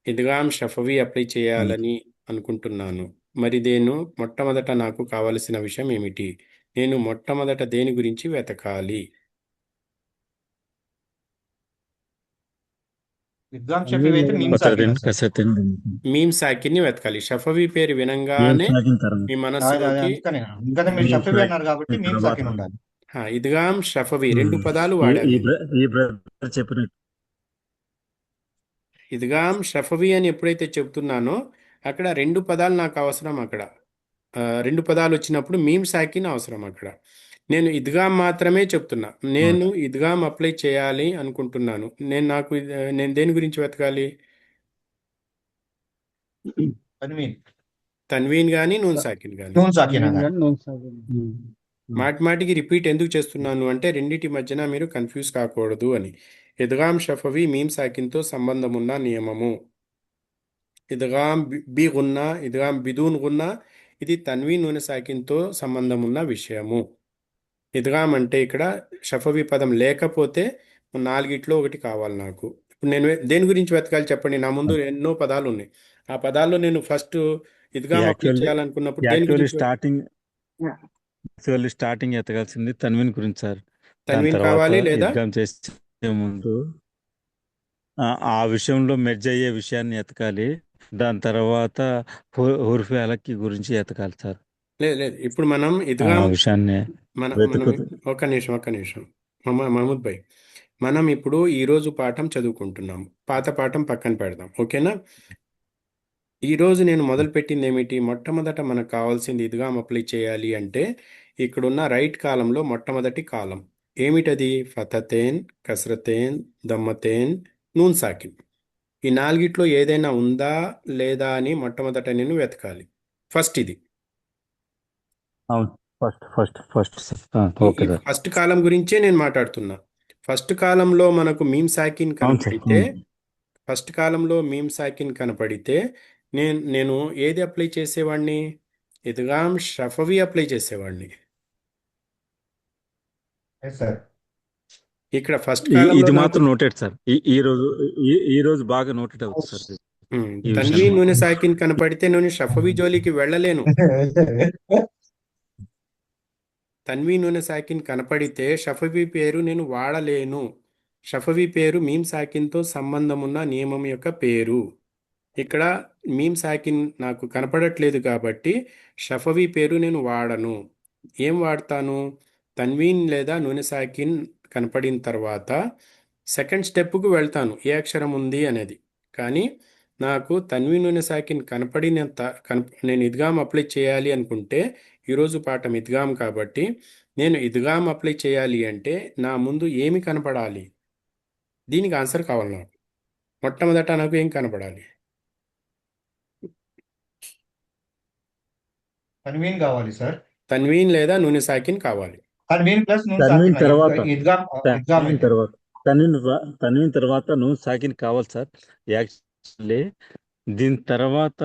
ఇద్గామ్ షఫవి అప్లై చేయాలని అనుకుంటున్నాను. మరి నేను మొట్టమొదట నాకు కావలసిన విషయం ఏమిటి? నేను మొట్టమొదట దేని గురించి వెతకాలి? ఇద్గామ్ షఫీ అయితే మీమ్ సాకినా పతదిన్ సార్. కసతిన్ మీమ్ సాకిన్ని వెతకాలి. షఫవి పేరు ఏం వినంగానే సాగిన తర్వాత మీ అదే మనస్సులోకి అందుకనే ఎందుకంటే మీరు ఏం షఫీ అన్నారు కాబట్టి సాగిన మీమ్ తర్వాత సాకిన్ ఉండాలి. ఇద్గామ్ షఫవి రెండు ఉమ్, పదాలు ఈ వాడాను ఈ నేను. ఈ బ్రదర్ చెప్పినట్టు ఇద్గామ్ షఫవి అని ఎప్పుడైతే చెప్తున్నానో అక్కడ రెండు పదాలు నాకు అవసరం అక్కడ. రెండు పదాలు వచ్చినప్పుడు మీమ్ సాకిన్ అవసరం అక్కడ. నేను ఇద్గామ్ మాత్రమే చెప్తున్నా. నేను ఇద్గామ్ అప్లై చేయాలి అనుకుంటున్నాను. నేను దేని గురించి వెతకాలి? తన్వీన్ తన్వీన్ కానీ నూన్ సాకిన్ కానీ. నూన్ సాకినా నేను గాని. కానీ నోన్ సాగిన. మాటి మాటికి రిపీట్ ఎందుకు చేస్తున్నాను అంటే రెండిటి మధ్యన మీరు కన్ఫ్యూజ్ కాకూడదు అని. ఇద్గామ్ షఫవి మీమ్ సాకిన్తో సంబంధం ఉన్న నియమము. ఇద్గామ్ బి గున్నా, ఇద్గామ్ బిదూన్ గున్నా ఇది తన్వీన్ నూనె సాకిన్తో సంబంధం ఉన్న విషయము. ఇద్గామ్ అంటే ఇక్కడ షఫవి పదం లేకపోతే నాలుగిట్లో ఒకటి కావాలి నాకు. ఇప్పుడు నేను దేని గురించి వెతకాలి చెప్పండి? నా ముందు ఎన్నో పదాలు ఉన్నాయి. ఆ పదాల్లో నేను ఫస్ట్ ఇద్గామ్ అప్లై యాక్చువల్లీ చేయాలనుకున్నప్పుడు దేని యాక్చువల్లీ గురించి స్టార్టింగ్ స్టార్టింగ్ ఎత్తగాల్సింది తన్వీన్ గురించి సార్. దాని తన్వీన్ తర్వాత కావాలి లేదా ఇద్గాం చేసే ముందు ఆ విషయంలో మెర్జ్ అయ్యే విషయాన్ని ఎతకాలి. దాని తర్వాత హుర్ఫీ అలక్కి గురించి ఎతకాలి సార్. లేదు లేదు, ఇప్పుడు మనం ఆ ఇద్గామ్ విషయాన్ని మనం వెతుకుతూ ఒక్క నిమిషం మహమూద్ భాయ్, మనం ఇప్పుడు ఈరోజు పాఠం చదువుకుంటున్నాం. పాత పాఠం పక్కన పెడదాం, ఓకేనా? ఈరోజు నేను మొదలుపెట్టింది ఏమిటి? మొట్టమొదట మనకు కావాల్సింది ఇద్గామ్ అప్లై చేయాలి అంటే ఇక్కడున్న రైట్ కాలంలో మొట్టమొదటి కాలం ఏమిటది? ఫతతేన్, కస్రతేన్, దమ్మతేన్, నూన్ సాకిన్. ఈ నాలుగిట్లో ఏదైనా ఉందా లేదా అని మొట్టమొదట నేను వెతకాలి. ఫస్ట్ ఇది. అవును. First sir. ఈ ఓకే సార్. ఫస్ట్ కాలం గురించే నేను మాట్లాడుతున్నా. ఫస్ట్ కాలంలో మనకు మీమ్ సాకిన్ అవును సార్. కనపడితే ఫస్ట్ కాలంలో మీమ్ సాకిన్ కనపడితే నేను ఏది అప్లై చేసేవాడిని? ఇద్గామ్ షఫవి అప్లై చేసేవాడిని. Yes sir. ఇక్కడ ఫస్ట్ కాలంలో ఇది నాకు మాత్రం నోటెడ్ సార్. ఈ రోజు ఈ రోజు బాగా నోటెడ్ అవుతుంది సార్ ఈ విషయాన్ని తన్వీన్ నూనె మాత్రం. సాకిన్ కనపడితే నేను షఫవి జోలికి వెళ్ళలేను. తన్వీన్ నూనె సాకిన్ కనపడితే షఫవి పేరు నేను వాడలేను. షఫవి పేరు మీమ్ సాకిన్తో సంబంధం ఉన్న నియమం యొక్క పేరు. ఇక్కడ మీమ్ సాకిన్ నాకు కనపడట్లేదు కాబట్టి షఫవి పేరు నేను వాడను. ఏం వాడతాను? తన్వీన్ లేదా నూనె సాకిన్ కనపడిన తర్వాత సెకండ్ స్టెప్కు వెళ్తాను, ఏ అక్షరం ఉంది అనేది. కానీ నాకు తన్వీన్ నూనె సాకిన్ నేను ఇద్గామ్ అప్లై చేయాలి అనుకుంటే ఈరోజు పాఠం ఇద్గామ్ కాబట్టి నేను ఇద్గామ్ అప్లై చేయాలి అంటే నా ముందు ఏమి కనపడాలి? దీనికి ఆన్సర్ కావాలి నాకు. మొట్టమొదట నాకు ఏం కనపడాలి? తన్వీన్ కావాలి సార్. తన్వీన్ లేదా నూనె సాకిన్ కావాలి. తన్వీన్ ప్లస్ నూన్ తన్వీన్ సాకినా తర్వాత ఇద్గామ్ తన్వీన్ అయితే. తర్వాత తన్వీన్ తర్వాత నువ్వు సాకిన్ కావాలి సార్. యాక్చువల్లీ దీని తర్వాత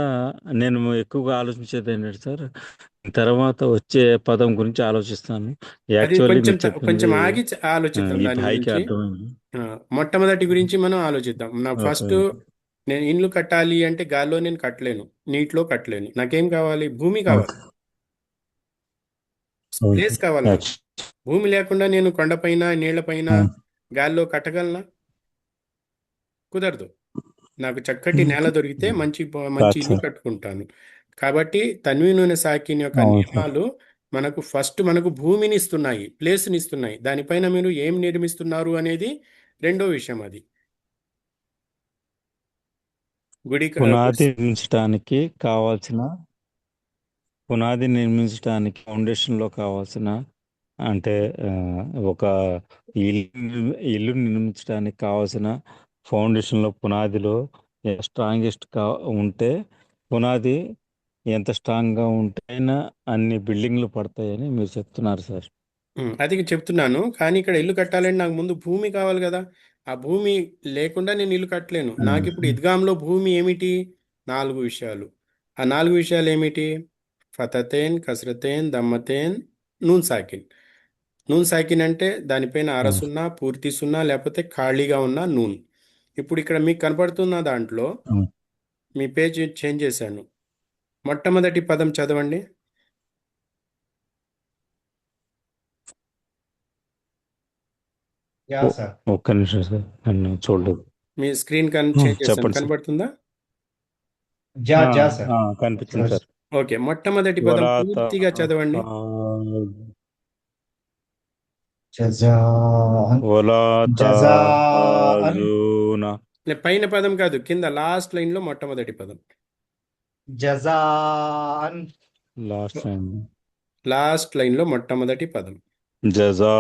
నేను ఎక్కువగా ఆలోచించేది ఏంటంటే సార్, తర్వాత వచ్చే పదం గురించి ఆలోచిస్తాను. అది యాక్చువల్లీ కొంచెం మీరు చెప్పింది కొంచెం ఆగి ఆలోచిద్దాం ఈ దాని భాయికి గురించి. అర్థమైంది. మొట్టమొదటి గురించి మనం ఆలోచిద్దాం. నా ఓకే. ఫస్ట్ నేను ఇల్లు కట్టాలి అంటే గాల్లో నేను కట్టలేను, నీటిలో కట్టలేను. నాకేం కావాలి? భూమి కావాలి, అవును ప్లేస్ సార్. కావాలి నాకు. భూమి లేకుండా నేను కొండపైన నీళ్లపైన గాల్లో కట్టగలనా? కుదరదు. నాకు చక్కటి నేల దొరికితే మంచి మంచి ఇల్లు కట్టుకుంటాను. కాబట్టి తన్వీన్ నూనె సాకిన్ యొక్క అవును సార్. నియమాలు మనకు భూమిని ఇస్తున్నాయి, ప్లేస్ని ఇస్తున్నాయి. దానిపైన మీరు ఏం నిర్మిస్తున్నారు అనేది రెండో విషయం. అది గుడి పునాది నిర్మించడానికి కావాల్సిన పునాది నిర్మించడానికి ఫౌండేషన్లో కావాల్సిన అంటే ఆ, ఒక ఇల్లు నిర్మించడానికి కావాల్సిన ఫౌండేషన్లో పునాదిలో స్ట్రాంగెస్ట్ ఉంటే పునాది ఎంత స్ట్రాంగ్గా ఉంటేనా అన్ని బిల్డింగ్లు పడతాయని మీరు చెప్తున్నారు సార్. అది చెప్తున్నాను. కానీ ఇక్కడ ఇల్లు కట్టాలంటే నాకు ముందు భూమి కావాలి కదా. ఆ భూమి లేకుండా నేను ఇల్లు కట్టలేను. నాకు ఇప్పుడు ఇద్గాంలో భూమి ఏమిటి? 4 విషయాలు. ఆ 4 విషయాలు ఏమిటి? ఫతతేన్, కసరతేన్, దమ్మతేన్, నూన్ సాకిన్. నూన్ సాకిన్ అంటే దానిపైన అరసున్నా, పూర్తి సున్నా, లేకపోతే ఖాళీగా ఉన్న నూన్. ఇప్పుడు ఇక్కడ మీకు కనపడుతున్న దాంట్లో మీ పేజ్ చేంజ్ చేశాను. మొట్టమొదటి పదం చదవండి. Yeah sir. ఒక్క నిమిషం సార్, నన్ను చూడలేదు. మీ స్క్రీన్ చేంజ్ చేశాను. చెప్పండి సార్. కనపడుతుందా? జా సార్. కనిపించింది సార్. ఓకే, మొట్టమొదటి పదం వలాత పూర్తిగా చదవండి. జజాన్ జజాన్ వలాతజూన పైన పదం కాదు, కింద లాస్ట్ లైన్ లో మొట్టమొదటి పదం. Jazan last time last line లో మొట్టమొదటి పదం జజా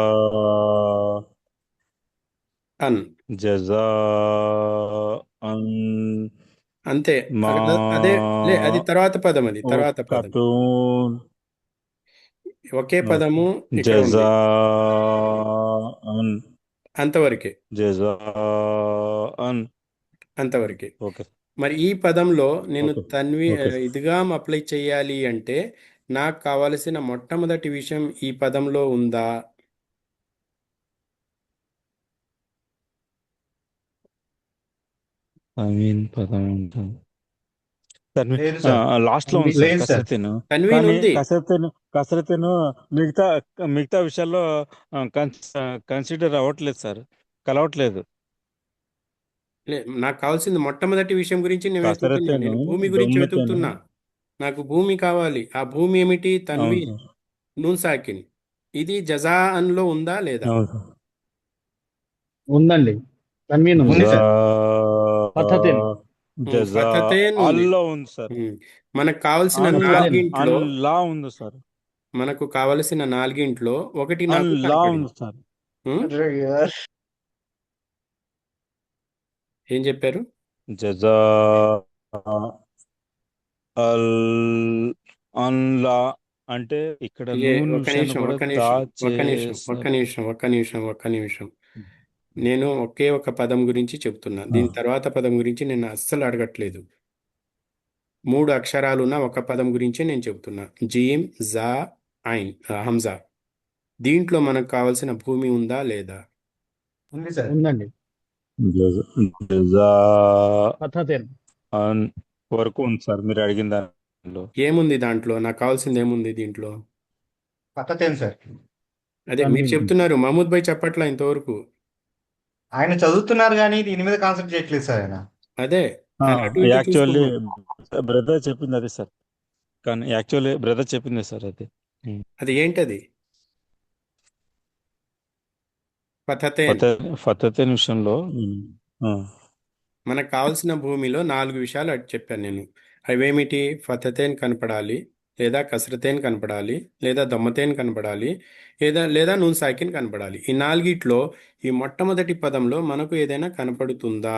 అన్. జజా అన్ అంతే. మా అదే అది తర్వాత పదం, అది తర్వాత పదం. కతూన్ ఒకే పదము ఇక్కడ ఉంది. జజా అన్ అంతవరకే, జజా అన్ అంతవరకే. ఓకే మరి ఈ పదంలో నేను ఓకే. ఓకే. ఇదిగా అప్లై చేయాలి అంటే నాకు కావలసిన మొట్టమొదటి విషయం ఈ పదంలో ఉందా? తన్వీన్ పదం ఉంటుంది. లేదు సార్. లాస్ట్ లో ఉంది సార్ లేదు సార్. కసరతేను. తన్వీన్ కానీ ఉంది. కసరతేను మిగతా విషయాల్లో కన్సిడర్ అవ్వట్లేదు సార్, కలవట్లేదు. నాకు కావాల్సింది మొట్టమొదటి విషయం గురించి నేను వెతుకుతున్నా. కసరతేను నేను భూమి గురించి దొమ్మతేను. వెతుకుతున్నా. నాకు భూమి కావాలి. ఆ భూమి ఏమిటి? అవును తన్వీన్, సార్. నూన్ సాకిన్. ఇది జజా అన్లో ఉందా లేదా? అవును సార్. ఉందండి. తన్వీన్ ఉంది. ఉంది సార్. ఫతతేన్. జజా ఫతతేన్ ఉంది. అల్లో ఉంది సార్. మనకు కావలసిన అల్లా. నాలుగింట్లో అల్లా ఉంది సార్. మనకు కావలసిన నాలుగింట్లో ఒకటి నాకు అల్లా కనపడింది. ఉంది సార్. ఏం చెప్పారు? జజా అల్ అన్లా అంటే ఇక్కడ నూన్ ఒక్క విషయాన్ని నిమిషం, కూడా ఒక్క నిమిషం, ఒక్క నిమిషం, దాచేస్తారు. ఒక్క నిమిషం, ఒక్క నిమిషం, ఒక్క నిమిషం. నేను ఒకే ఒక పదం గురించి చెప్తున్నా. దీని తర్వాత పదం గురించి నేను అస్సలు అడగట్లేదు. 3 అక్షరాలున్న ఒక పదం గురించే నేను చెప్తున్నా. జీమ్, జా, ఐన్, హంజా. దీంట్లో మనకు కావాల్సిన భూమి ఉందా లేదా? ఉంది సార్. ఉందండి. జజా ఫతతేన్. అన్ వరకు ఉంది సార్ మీరు అడిగిన దానిలో. ఏముంది దాంట్లో? నాకు కావాల్సింది ఏముంది దీంట్లో? పద్ధతేం సార్. అదే మీరు చెప్తున్నారు, మహమూద్ భాయ్ చెప్పట్లా ఇంతవరకు. ఆయన చదువుతున్నారు కానీ దీని మీద కాన్సన్ట్రేట్ చేయట్లేదు సార్ ఆయన. అదే ఆయన అటు ఇటు యాక్చువల్లీ చూసుకుంటున్నాడు. బ్రదర్ చెప్పింది అది సార్. కానీ యాక్చువల్లీ బ్రదర్ చెప్పింది సార్ అది. అది ఏంటది? ఫతతేన్. ఫతతేన్ విషయంలో మనకు కావాల్సిన భూమిలో 4 విషయాలు అటు చెప్పాను నేను. అవేమిటి? ఫతతేన్ కనపడాలి, లేదా కసరతేన్ కనపడాలి, లేదా దమ్మతేన్ కనపడాలి, లేదా నూన్ సాకిన్ కనపడాలి. ఈ 4గిట్లో ఈ మొట్టమొదటి పదంలో మనకు ఏదైనా కనపడుతుందా?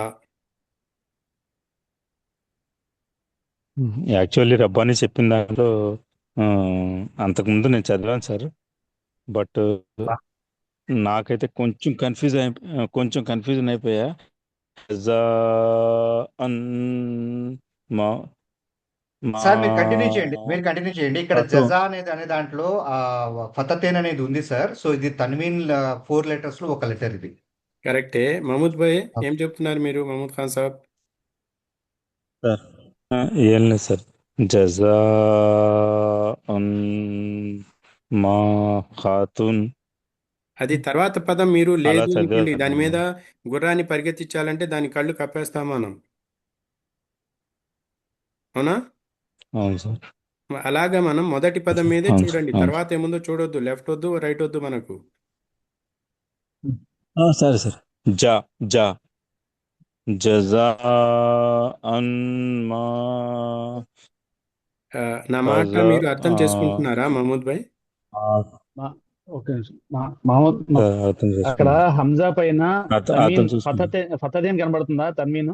యాక్చువల్లీ రబ్బాని చెప్పిన దాంట్లో అంతకుముందు నేను చదివాను సార్. బట్ నాకైతే కొంచెం కన్ఫ్యూజన్ అయిపోయా. అన్ మా సార్ మీరు కంటిన్యూ చేయండి. ఇక్కడ అటు- జజా అనే దాంట్లో ఫతతేన్ అనేది ఉంది సార్. సో ఇది తన్వీన్ 4 లెటర్స్ లో ఒక లెటర్ ఇది. కరెక్టే. మహమూద్ భాయ్ ఏం చెప్తున్నారు మీరు? మహమూద్ ఖాన్ సాబ్. సార్ ఏం లేదు సార్. జజా అన్ మా ఖాతున్ అది తర్వాత పదం మీరు లేదు చదివాను అనుకోండి, సార్ దాని నేను. మీద గుర్రాన్ని పరిగెత్తించాలంటే దాని కళ్ళు కప్పేస్తాం మనం, అవునా? అవును సార్. అలాగా మనం మొదటి పదం మీదే అవును చూడండి, అవును. తర్వాత ఏముందో చూడొద్దు. లెఫ్ట్ వద్దు, రైట్ వద్దు మనకు. సరే సార్. జా జా జజా అన్ మా నా మాట ఖజా మీరు అర్థం చేసుకుంటున్నారా మహమూద్ భాయ్? ఆ, మా- ఒక నిమిషం మహమ్మద్ అర్థం అక్కడ చేసుకున్నాను. హంజా పైన అర్థం తన్వీన్ చేసుకున్నాను. ఫతహేన్ కనబడుతుందా తన్వీన్?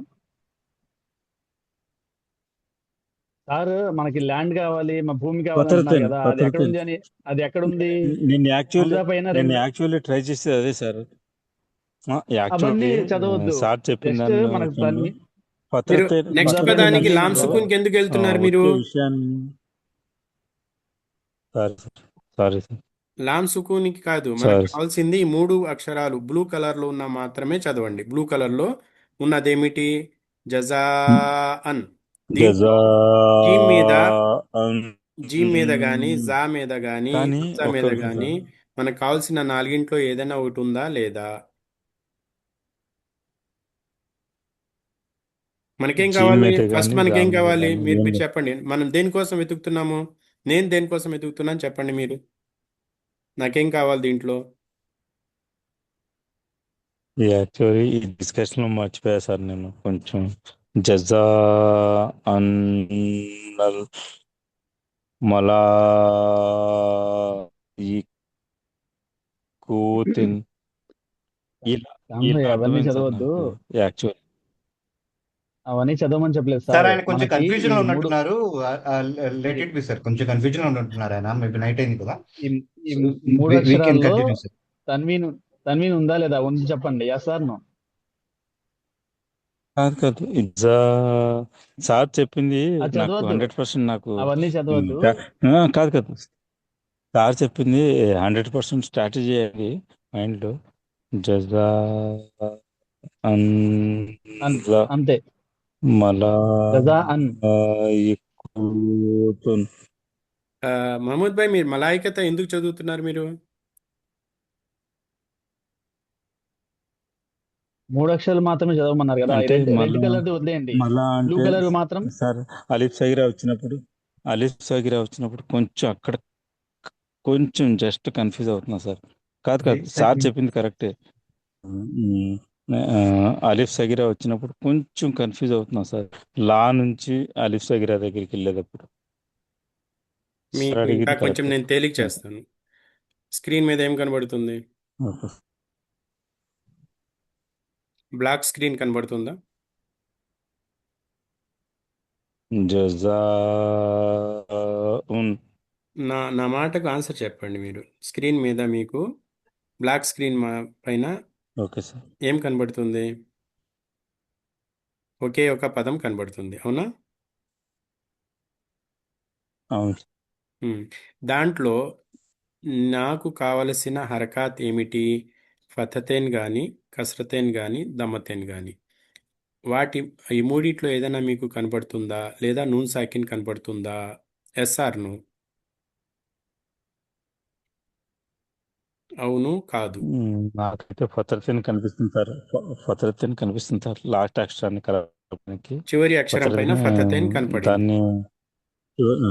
సార్ మనకి ల్యాండ్ కావాలి, మా భూమి కావాలి అంటున్నారు పత్రతేన్ కదా, అది ఎక్కడ పత్రతేన్ ఉంది అని? అది ఎక్కడుంది? నేను యాక్చువల్లీ హంజా పైన నేను రెండు యాక్చువల్లీ ట్రై చేసేది అదే సార్. అవన్నీ యాక్చువల్లీ చదవద్దు. సార్ చెప్పిన జస్ట్ దాని మనకు విషయంలో మీరు పత్రతేన్ నెక్స్ట్ హంజా పైన పదానికి పత్రతేన్ లామ్ తన్వీన్ సుకూన్కి ఎందుకు వెళ్తున్నారు మీరు? వచ్చే విషయాన్ని sorry sir, sorry sir, Lam సుకూన్కి కాదు, మనకు సారీ సార్. కావాల్సింది ఈ 3 అక్షరాలు బ్లూ కలర్లో ఉన్న మాత్రమే చదవండి. బ్లూ కలర్లో ఉన్నదేమిటి? జజా అన్. దీంట్లో జజా జీమ్ మీద అన్. జీమ్ మీద కానీ, జా మీద కానీ, కానీ హంసా ఒక్క మీద విషయం కానీ సార్, మనకు కావాల్సిన నాలుగింట్లో ఏదైనా ఒకటి ఉందా లేదా? మనకేం జీ కావాలి? మీద ఫస్ట్ కానీ జా మనకేం మీద కావాలి? కానీ మీరు ఏం మీరు లేదు. చెప్పండి. మనం దేనికోసం వెతుకుతున్నాము? నేను దేనికోసం వెతుకుతున్నాను చెప్పండి మీరు. నాకేం కావాలి దీంట్లో? యాక్చువల్లీ ఈ డిస్కషన్ లో మర్చిపోయా సార్ నేను కొంచెం. జజా అన్నల్ మలా ఈ కూతిన్ ఇలా రాంభయ్ ఇలా అవన్నీ అర్థమైంది సార్ చదవద్దు. నాకు యాక్చువల్. అవన్నీ చదవమని చెప్పలేదు సార్ సార్. ఆయన కొంచెం మనకి కన్ఫ్యూజన్ ఈ లో మూడు ఉన్నట్టున్నారు. లెట్ ఈ ఇట్ బి సార్, కొంచెం కన్ఫ్యూజన్ లో ఉన్నట్టున్నారు ఆయన. మేబీ నైట్ అయింది కదా. ఈ ఈ సో మూడు వీ కెన్ అక్షరాల్లో కంటిన్యూ సార్. తన్వీన్ తన్వీన్ ఉందా లేదా? ఉంది చెప్పండి. Yeah sir no? కాదు కాదు, ఇట్జా సార్ చెప్పింది అది నాకు చదవద్దు, 100% నాకు అవన్నీ చదవద్దు. కాదు కాదు, సార్ చెప్పింది 100% స్ట్రాటజీ అది మైండ్లో. జజా అన్ అన్ల అంతే. మలా జజా అన్ ఎక్కుతున్. మహమూద్ భాయ్, మీరు మలాయికత ఎందుకు చదువుతున్నారు మీరు? మూడు అక్షరాలు మాత్రమే చదవమన్నారు కదా. అంటే రెడ్ కలర్ వదిలేయండి, మళ్ళా బ్లూ అంటే కలర్ మాత్రం. సార్ అలిఫ్ సగిరా వచ్చినప్పుడు కొంచెం అక్కడ కొంచెం జస్ట్ కన్ఫ్యూజ్ అవుతున్నా సార్. కాదు కాదు, సార్ చెప్పింది కరెక్టే. ఉమ్, అలిఫ్ సగిరా వచ్చినప్పుడు కొంచెం కన్ఫ్యూజ్ అవుతున్నా సార్. లా నుంచి అలిఫ్ సగిరా దగ్గరికి వెళ్ళేటప్పుడు. సార్ మీకు ఇంకా అడిగింది కొంచెం కరెక్టే. నేను తేలిక చేస్తాను. స్క్రీన్ మీద ఏం కనబడుతుంది? ఓకే. బ్లాక్ స్క్రీన్ కనబడుతుందా? జజా ఉన్. నా మాటకు ఆన్సర్ చెప్పండి మీరు. స్క్రీన్ మీద మీకు బ్లాక్ స్క్రీన్ పైన ఓకే సార్. ఏం కనబడుతుంది? ఒకే ఒక పదం కనబడుతుంది, అవునా? అవును. ఉమ్. దాంట్లో నాకు కావలసిన హరకాత్ ఏమిటి? ఫతతేన్ కానీ, కసరతేన్ కానీ, దమ్మతేన్ కానీ. వాటి ఈ మూడిట్లో ఏదైనా మీకు కనబడుతుందా? లేదా నూన్ సాకిన్ కనబడుతుందా? ఎస్ఆర్ ను? అవును, కాదు. నాకైతే ఫతరతిన్ కనిపిస్తుంది సార్ లాస్ట్ అక్షరాన్ని కలపడానికి. చివరి అక్షరం పైన ఫతరతిన్ ఫతతేన్ కనపడింది. దాన్ని ఆ,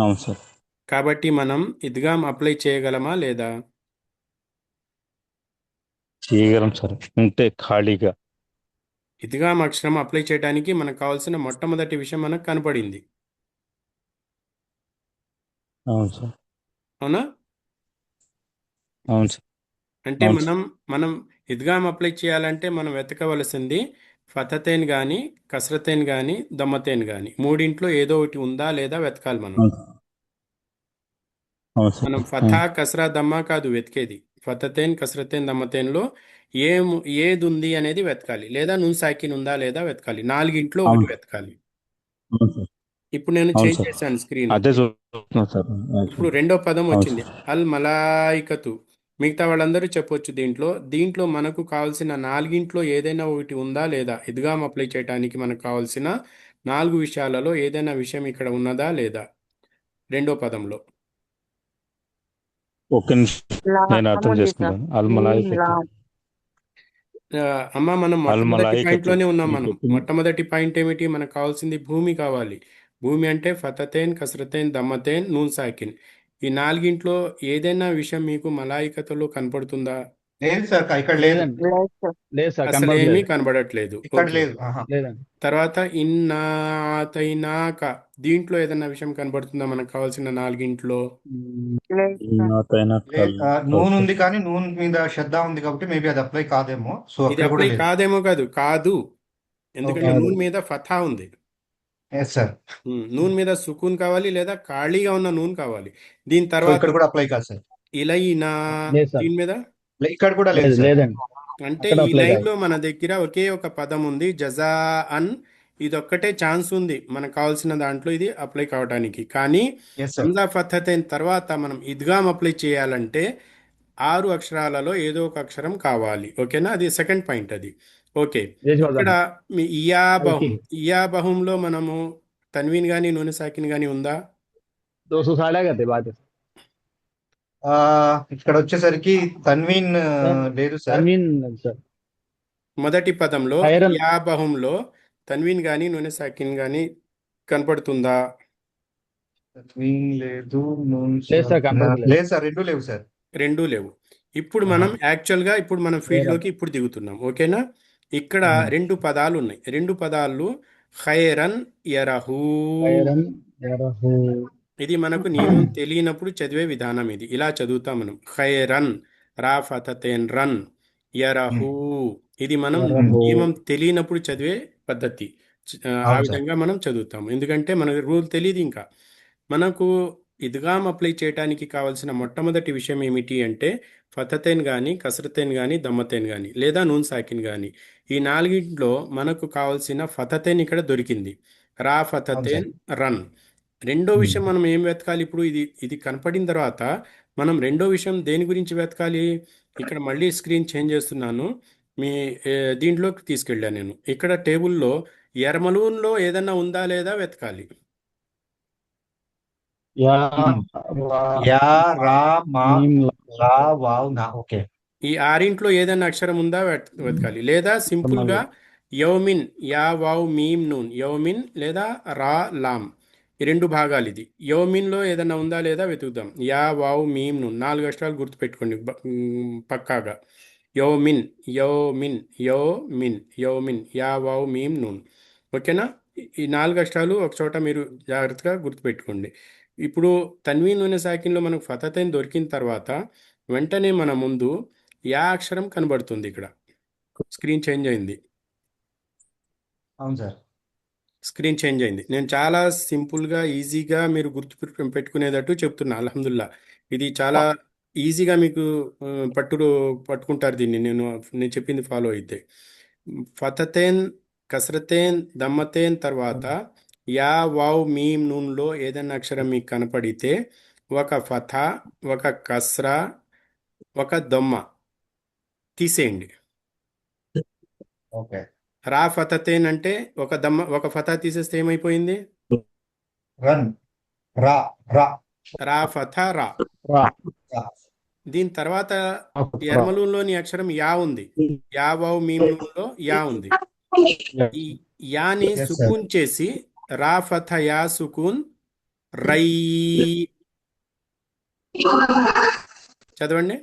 అవును సార్. కాబట్టి మనం ఇద్గామ్ అప్లై చేయగలమా లేదా? చేయగలం సార్ ఉంటే ఖాళీగా. ఇద్గామ్ అక్షరం అప్లై చేయడానికి మనకు కావాల్సిన మొట్టమొదటి విషయం మనకు కనపడింది, అవును సార్. అవునా? అవును సార్. అంటే అవును సార్. మనం ఇద్గామ్ అప్లై చేయాలంటే మనం వెతకవలసింది ఫతతేన్ కానీ, కసరతేన్ కానీ, దమ్మతేన్ కానీ. మూడింట్లో ఏదో ఒకటి ఉందా లేదా వెతకాలి మనం. అవును సార్. అవును సార్. మనం ఫతా, కసరా, దమ్మా కాదు వెతికేది. ఫతతేన్, కసరతేన్, దమ్మతేన్లో ఏం ఏది ఉంది అనేది వెతకాలి. లేదా నూన్ సాకిన్ ఉందా లేదా వెతకాలి. నాలుగింట్లో ఒకటి అవును వెతకాలి. అవును సార్. ఇప్పుడు నేను అవును చేంజ్ సార్. చేశాను స్క్రీన్. అదే చూస్తున్నాను సార్ ఇప్పుడు యాక్చువల్లీ. రెండో పదం అవును వచ్చింది, సార్. అల్ మలాయికతు. మిగతా వాళ్ళందరూ చెప్పొచ్చు దీంట్లో మనకు కావాల్సిన నాలుగింట్లో ఏదైనా ఒకటి ఉందా లేదా? ఇద్గామ్ అప్లై చేయడానికి మనకు కావాల్సిన 4 విషయాలలో ఏదైనా విషయం ఇక్కడ ఉన్నదా లేదా? రెండో పదంలో. ఒక్క నిమిషం నేను లామ్ అర్థం ఉంది సార్. చేసుకుంటాను. అల్ మీమ్ మలాయికతు. లామ్. అమ్మ, మనం అల్ మొట్టమొదటి మలాయికతు పాయింట్లోనే ఉన్నాం. మీరు మనం చెప్పింది. మొట్టమొదటి పాయింట్ ఏమిటి? మనకు కావాల్సింది భూమి కావాలి. భూమి అంటే ఫతతేన్, కసరతేన్, దమ్మతేన్, నూన్ సాకిన్. ఈ నాలుగింట్లో ఏదైనా విషయం మీకు మలాయికతలో కనపడుతుందా? లేదు సార్, ఇక్కడ లేదు. లేదండి, లేదు సార్. లేదు సార్, అసలు ఏమీ కనబడలేదు. కనబడట్లేదు. ఇక్కడ ఓకే. లేదు. ఆహా. లేదండి. తర్వాత ఇన్నా ఆతైనాక దీంట్లో ఏదన్నా విషయం కనబడుతుందా మనకు కావాల్సిన నాలుగింట్లో? లేదు సార్. నాకైనా లేదు. నూనె ఉంది కానీ నూనె మీద శ్రద్ధ ఉంది కాబట్టి మేబీ అది అప్లై కాదేమో. సో ఇది అక్కడ కూడా అప్లై లేదు. కాదేమో కాదు, కాదు. ఎందుకంటే కాదు. నూన్ మీద ఫథా ఉంది. Yes sir. నూన్ మీద సుకూన్ కావాలి లేదా ఖాళీగా ఉన్న నూన్ కావాలి. దీని సో తర్వాత ఇక్కడ కూడా అప్లై కాదు సార్. ఇలైనా లేదు సార్, దీని మీద ఇక్కడ కూడా లేదు లేదు, సార్. లేదండి, అంటే అక్కడ ఈ అప్లై కాదు. లైన్లో మన దగ్గర ఒకే ఒక పదం ఉంది, జజా అన్. ఇదొక్కటే ఛాన్స్ ఉంది మనకు కావాల్సిన దాంట్లో ఇది అప్లై కావడానికి. కానీ ఎస్ సార్. హంజా ఫతహ్ అయిన తర్వాత మనం ఇద్గామ్ అప్లై చేయాలంటే 6 అక్షరాలలో ఏదో ఒక అక్షరం కావాలి. ఓకేనా? అది సెకండ్ పాయింట్ అది. ఓకే. చేసి ఇక్కడ వద్దాం. మీ ఇయాబహుం, ఓకే. ఇయాబహుంలో మనము తన్వీన్ కానీ నూనె సాకిన్ కానీ ఉందా? 200 साड्या करते बात है. ఇక్కడ వచ్చేసరికి తన్వీన్ లేదు సార్. तनवीन सर, మొదటి పదంలో ఖైరన్. ఇయాబహుంలో తన్వీన్ కానీ నూనె సాకిన్ కానీ కనపడుతుందా? తన్వీన్ లేదు, నూన్ లేదు సార్, కనపడలేదు. లేదు సార్, రెండు లేవు సార్. రెండూ లేవు. ఇప్పుడు మనం యాక్చువల్గా ఇప్పుడు మనం ఫీల్డ్లోకి ఇప్పుడు దిగుతున్నాం. ఓకేనా? ఇక్కడ రెండు పదాలు ఉన్నాయి. రెండు పదాలు ఖైరన్ యరహూ. ఖైరన్ యరహూ. ఇది మనకు నియమం తెలియనప్పుడు చదివే విధానం. ఇది ఇలా చదువుతాం మనం, ఖైరన్ రా ఫతతేన్ రన్ యరహూ. ఇది మనం యరహూ. నియమం తెలియనప్పుడు చదివే పద్ధతి. ఆ అవును సార్. విధంగా మనం చదువుతాం. ఎందుకంటే మనకు రూల్ తెలియదు. ఇంకా మనకు ఇద్గామ్ అప్లై చేయడానికి కావాల్సిన మొట్టమొదటి విషయం ఏమిటి అంటే ఫతతేన్ కానీ కసరతేన్ కానీ దమ్మతేన్ కానీ లేదా నూన్ సాకిన్ కానీ, ఈ నాలుగింట్లో మనకు కావాల్సిన ఫతతేన్ ఇక్కడ దొరికింది. రా అవును ఫతతేన్ సార్. రన్. రెండో విషయం మనం ఏం వెతకాలి ఇప్పుడు? ఇది కనపడిన తర్వాత మనం రెండో విషయం దేని గురించి వెతకాలి? ఇక్కడ మళ్ళీ స్క్రీన్ చేంజ్ చేస్తున్నాను. మీ దీంట్లోకి తీసుకెళ్ళాను నేను. ఇక్కడ టేబుల్లో ఎర్మలూన్లో ఏదన్నా ఉందా లేదా వెతకాలి. యా రా యా, రా, మా, మీమ్ లా, వావ్, నా. ఓకే. ఈ ఆరింట్లో ఏదైనా అక్షరం ఉందా వెతకాలి. లేదా సింపుల్గా యౌమిన్, యా వావ్ మీమ్ నూన్, యౌమిన్ లేదా రా లామ్, ఈ రెండు భాగాలు. ఇది యౌమిన్లో ఏదైనా ఉందా లేదా వెతుకుదాం. యా వావ్ మీమ్ నూన్ 4 అక్షరాలు గుర్తుపెట్టుకోండి పక్కాగా. యౌమిన్, యౌమిన్, యౌమిన్, యౌమిన్, యా వావ్ మీమ్ నూన్. ఓకేనా? ఈ 4 అక్షరాలు ఒక చోట మీరు జాగ్రత్తగా గుర్తుపెట్టుకోండి. ఇప్పుడు తన్వీన్ నూనె సాకిన్లో మనకు ఫతతైన్ దొరికిన తర్వాత వెంటనే మన ముందు యా అక్షరం కనబడుతుంది. ఇక్కడ స్క్రీన్ చేంజ్ అయింది. అవును సార్. స్క్రీన్ చేంజ్ అయింది. నేను చాలా సింపుల్గా ఈజీగా మీరు గుర్తు పెట్టుకునేటట్టు చెప్తున్నా. అల్హమ్దుల్లా, ఇది చాలా ఈజీగా మీకు పట్టుకుంటారు దీన్ని. నేను చెప్పింది ఫాలో అయితే ఫతతేన్ కసరతేన్ దమ్మతేన్ తర్వాత యా వావ్ మీమ్ నూన్లో ఏదైనా అక్షరం మీకు కనపడితే ఒక ఫథా, ఒక కస్రా, ఒక దొమ్మ తీసేయండి. ఓకే. రా ఫతతేన్ అంటే ఒక ఫతా తీసేస్తే ఏమైపోయింది? రన్, రా, రా, రా ఫథా రా. రా. రా. దీని తర్వాత ఎర్మలూన్లోని అక్షరం యా ఉంది. యా వావ్ మీమ్ నూన్లో యా ఉంది. ఈ యాని Yes, sir. సుకూన్ చేసి రా ఫథ యా సుకూన్ రై చదవండి.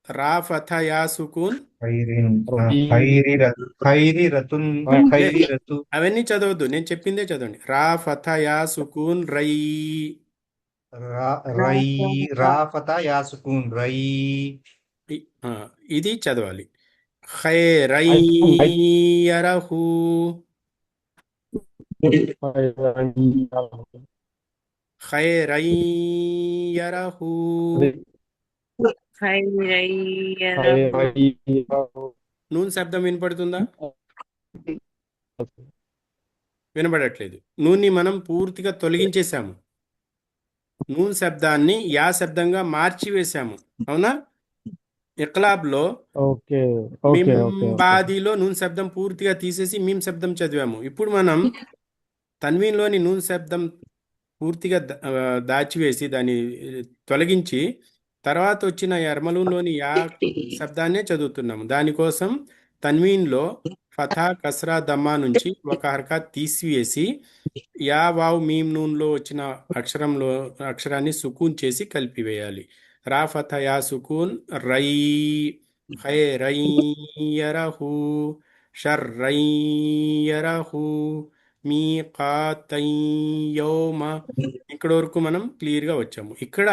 రా ఫథ యా సుకూన్. ఖైరీ రతున్, ఖైరీ రతు. అవన్నీ చదవద్దు, నేను చెప్పిందే చదవండి. రా ఫథ యా సుకూన్ రై. రై, రా ఫతా యా సుకూన్ రై. ఇది చదవాలి. ఖైరై యరహు. ఖైరై యరహు. నూన్ శబ్దం వినపడుతుందా? వినబడట్లేదు. నూన్ని మనం పూర్తిగా తొలగించేశాము. నూన్ శబ్దాన్ని యా శబ్దంగా మార్చివేశాము. అవునా? ఇక్లాబ్లో ఓకే, బాదీలో నూన్ శబ్దం పూర్తిగా తీసేసి మీమ్ శబ్దం చదివాము. ఇప్పుడు మనం తన్వీన్లోని నూన్ శబ్దం పూర్తిగా దాచివేసి దాన్ని తొలగించి తర్వాత వచ్చిన ఎర్మలూన్లోని యా శబ్దాన్నే చదువుతున్నాము. దానికోసం తన్వీన్లో ఫథా, కస్రా, దమ్మా నుంచి ఒక హర్కత్ తీసివేసి యా వావ్ మీమ్ నూన్లో వచ్చిన అక్షరాన్ని సుకూన్ చేసి కలిపివేయాలి. రా ఫత యా సుకూన్ రై రై యరహు షర్రై యరహు మీకాతై యౌమ. ఇక్కడ వరకు మనం క్లియర్గా వచ్చాము. ఇక్కడ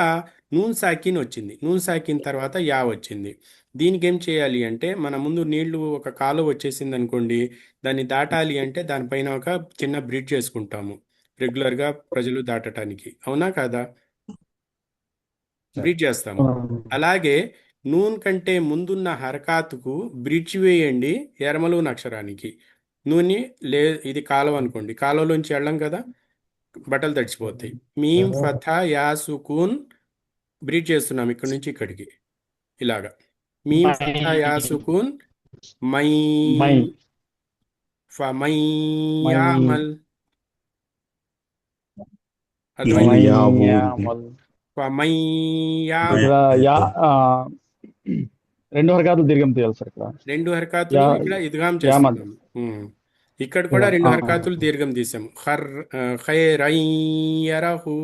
నూన్ సాకిన్ వచ్చింది. నూన్ సాకిన్ తర్వాత యా వచ్చింది. దీనికి ఏం చేయాలి అంటే, మన ముందు నీళ్లు ఒక కాలువ వచ్చేసింది అనుకోండి, దాన్ని దాటాలి అంటే దానిపైన ఒక చిన్న బ్రిడ్జ్ చేసుకుంటాము రెగ్యులర్గా ప్రజలు దాటటానికి. అవునా కాదా? బ్రిడ్జ్ చేస్తాము. అలాగే నూన్ కంటే ముందున్న హరకాతుకు బ్రిడ్జ్ వేయండి ఎర్మలూన్ అక్షరానికి. నూని ఇది కాలువ అనుకోండి, కాలువలోంచి వెళ్ళం కదా, బట్టలు తడిచిపోతాయి. మీం ఫథా యా సుకూన్ బ్రిడ్జ్ చేస్తున్నాం ఇక్కడ నుంచి ఇక్కడికి, ఇలాగా. మీం ఫథా యా సుకూన్ మై మై ఫమై మై యామల్. మై అర్థమైంది? యామల్. ఫమై ఇక్కడ యామల్. యా రెండు హరకాతులు దీర్ఘం తీయాలి సార్. ఇక్కడ రెండు హరకాతులు యా ఇక్కడ ఇద్గాం యామల్. చేస్తున్నాము. ఇక్కడ కూడా రెండు హరకాతులు దీర్ఘం తీసాము. ఖైరయ్యరహు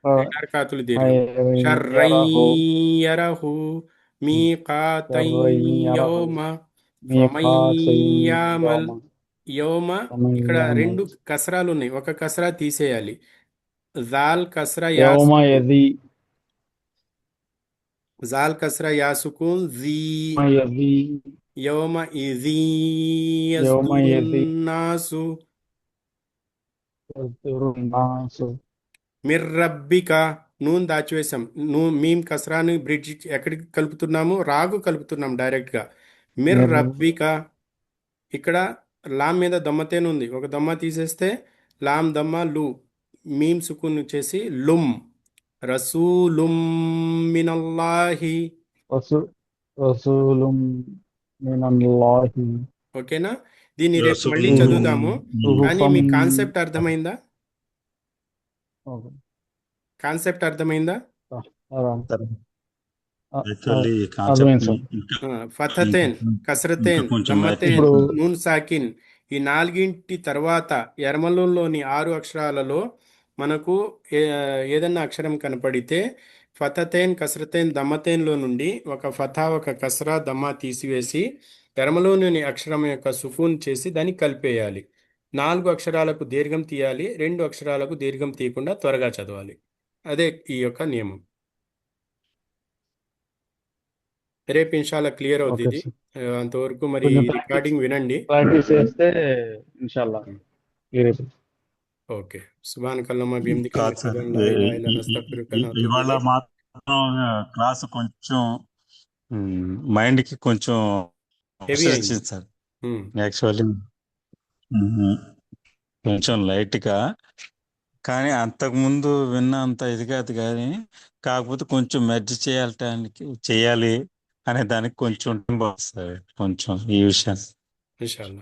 రెండు హరకాతులు దీర్ఘం. యరహు షర్రయ్యరహు యరహు మీకాతయ్యౌమ ఫమయ్యామల్. యౌమ ఇక్కడ రెండు కసరాలు ఉన్నాయి, ఒక కసరా తీసేయాలి. జాల్ కసరా యా యౌమ సుకూన్. యది జాల్ కసరా యా సుకూన్ జీ. యది యౌమ ఇజీ యౌమ యది యస్దురున్నాసు యస్దురున్నాసు. మిర్ రబ్బిక నూన్ దాచివేశాం. మీం కసరాని బ్రిడ్జ్ ఎక్కడికి కలుపుతున్నాము? రాగు కలుపుతున్నాం డైరెక్ట్గా. మిర్ రబ్బిక. ఇక్కడ లాం మీద దమ్మతేను ఉంది, ఒక దమ్మ తీసేస్తే లాం దమ్మ లు, మీం సుకూన్ చేసి లుమ్. రసూలుం మినల్లాహి. రసూలుం మినల్లాహి. ఓకేనా? దీన్ని రేపు మళ్ళీ చదువుదాము. కానీ మీ కాన్సెప్ట్ అర్థమైందా? కాన్సెప్ట్ అర్థమైందా? యాక్చువల్లీ అర్థమైంది కాన్సెప్ట్ సార్. ఫతతేన్, కసరతేన్, కొంచెం దమ్మతేన్, ఇప్పుడు నూన్ సాకిన్, ఈ నాలుగింటి తర్వాత ఎర్మలంలోని 6 అక్షరాలలో మనకు ఏదన్నా అక్షరం కనపడితే ఫతతేన్, కసరతేన్, దమ్మతేన్లో నుండి ఒక ఫతా, ఒక కసరా, దమ్మా తీసివేసి ఎర్మలోని అక్షరం యొక్క సుకూన్ చేసి దాన్ని కలిపేయాలి. 4 అక్షరాలకు దీర్ఘం తీయాలి, 2 అక్షరాలకు దీర్ఘం తీయకుండా త్వరగా చదవాలి. అదే ఈ యొక్క నియమం. రేపు ఇన్షాల్లా క్లియర్ అవుతుంది ఓకే ఇది. సార్. అంతవరకు మరి కొంచెం రికార్డింగ్ వినండి. ప్రాక్టీస్ చేస్తే ఇన్షాల్లా క్లియర్ అవుతుంది. ఓకే. సుబ్హానకల్లహుమ్మ బిహమ్దిక కాదు నష్హదు సార్, అన్ లా ఇలాహా ఇల్లా అంత నస్తగ్ఫిరుక వ నతూబు ఇవాళ ఇలైక్. మాత్రం క్లాస్ కొంచెం మైండ్ కి కొంచెం హెవీ ప్రెషర్ అయింది. ఇచ్చింది సార్. యాక్చువల్లీ కొంచెం లైట్ గా, కానీ అంతకుముందు విన్న అంత ఇది కాదు. కానీ కాకపోతే కొంచెం మెర్జ్ చేయాలి అనే దానికి కొంచెం టైం పడుతుంది సార్, కొంచెం ఈ విషయం. ఇన్షాల్లా.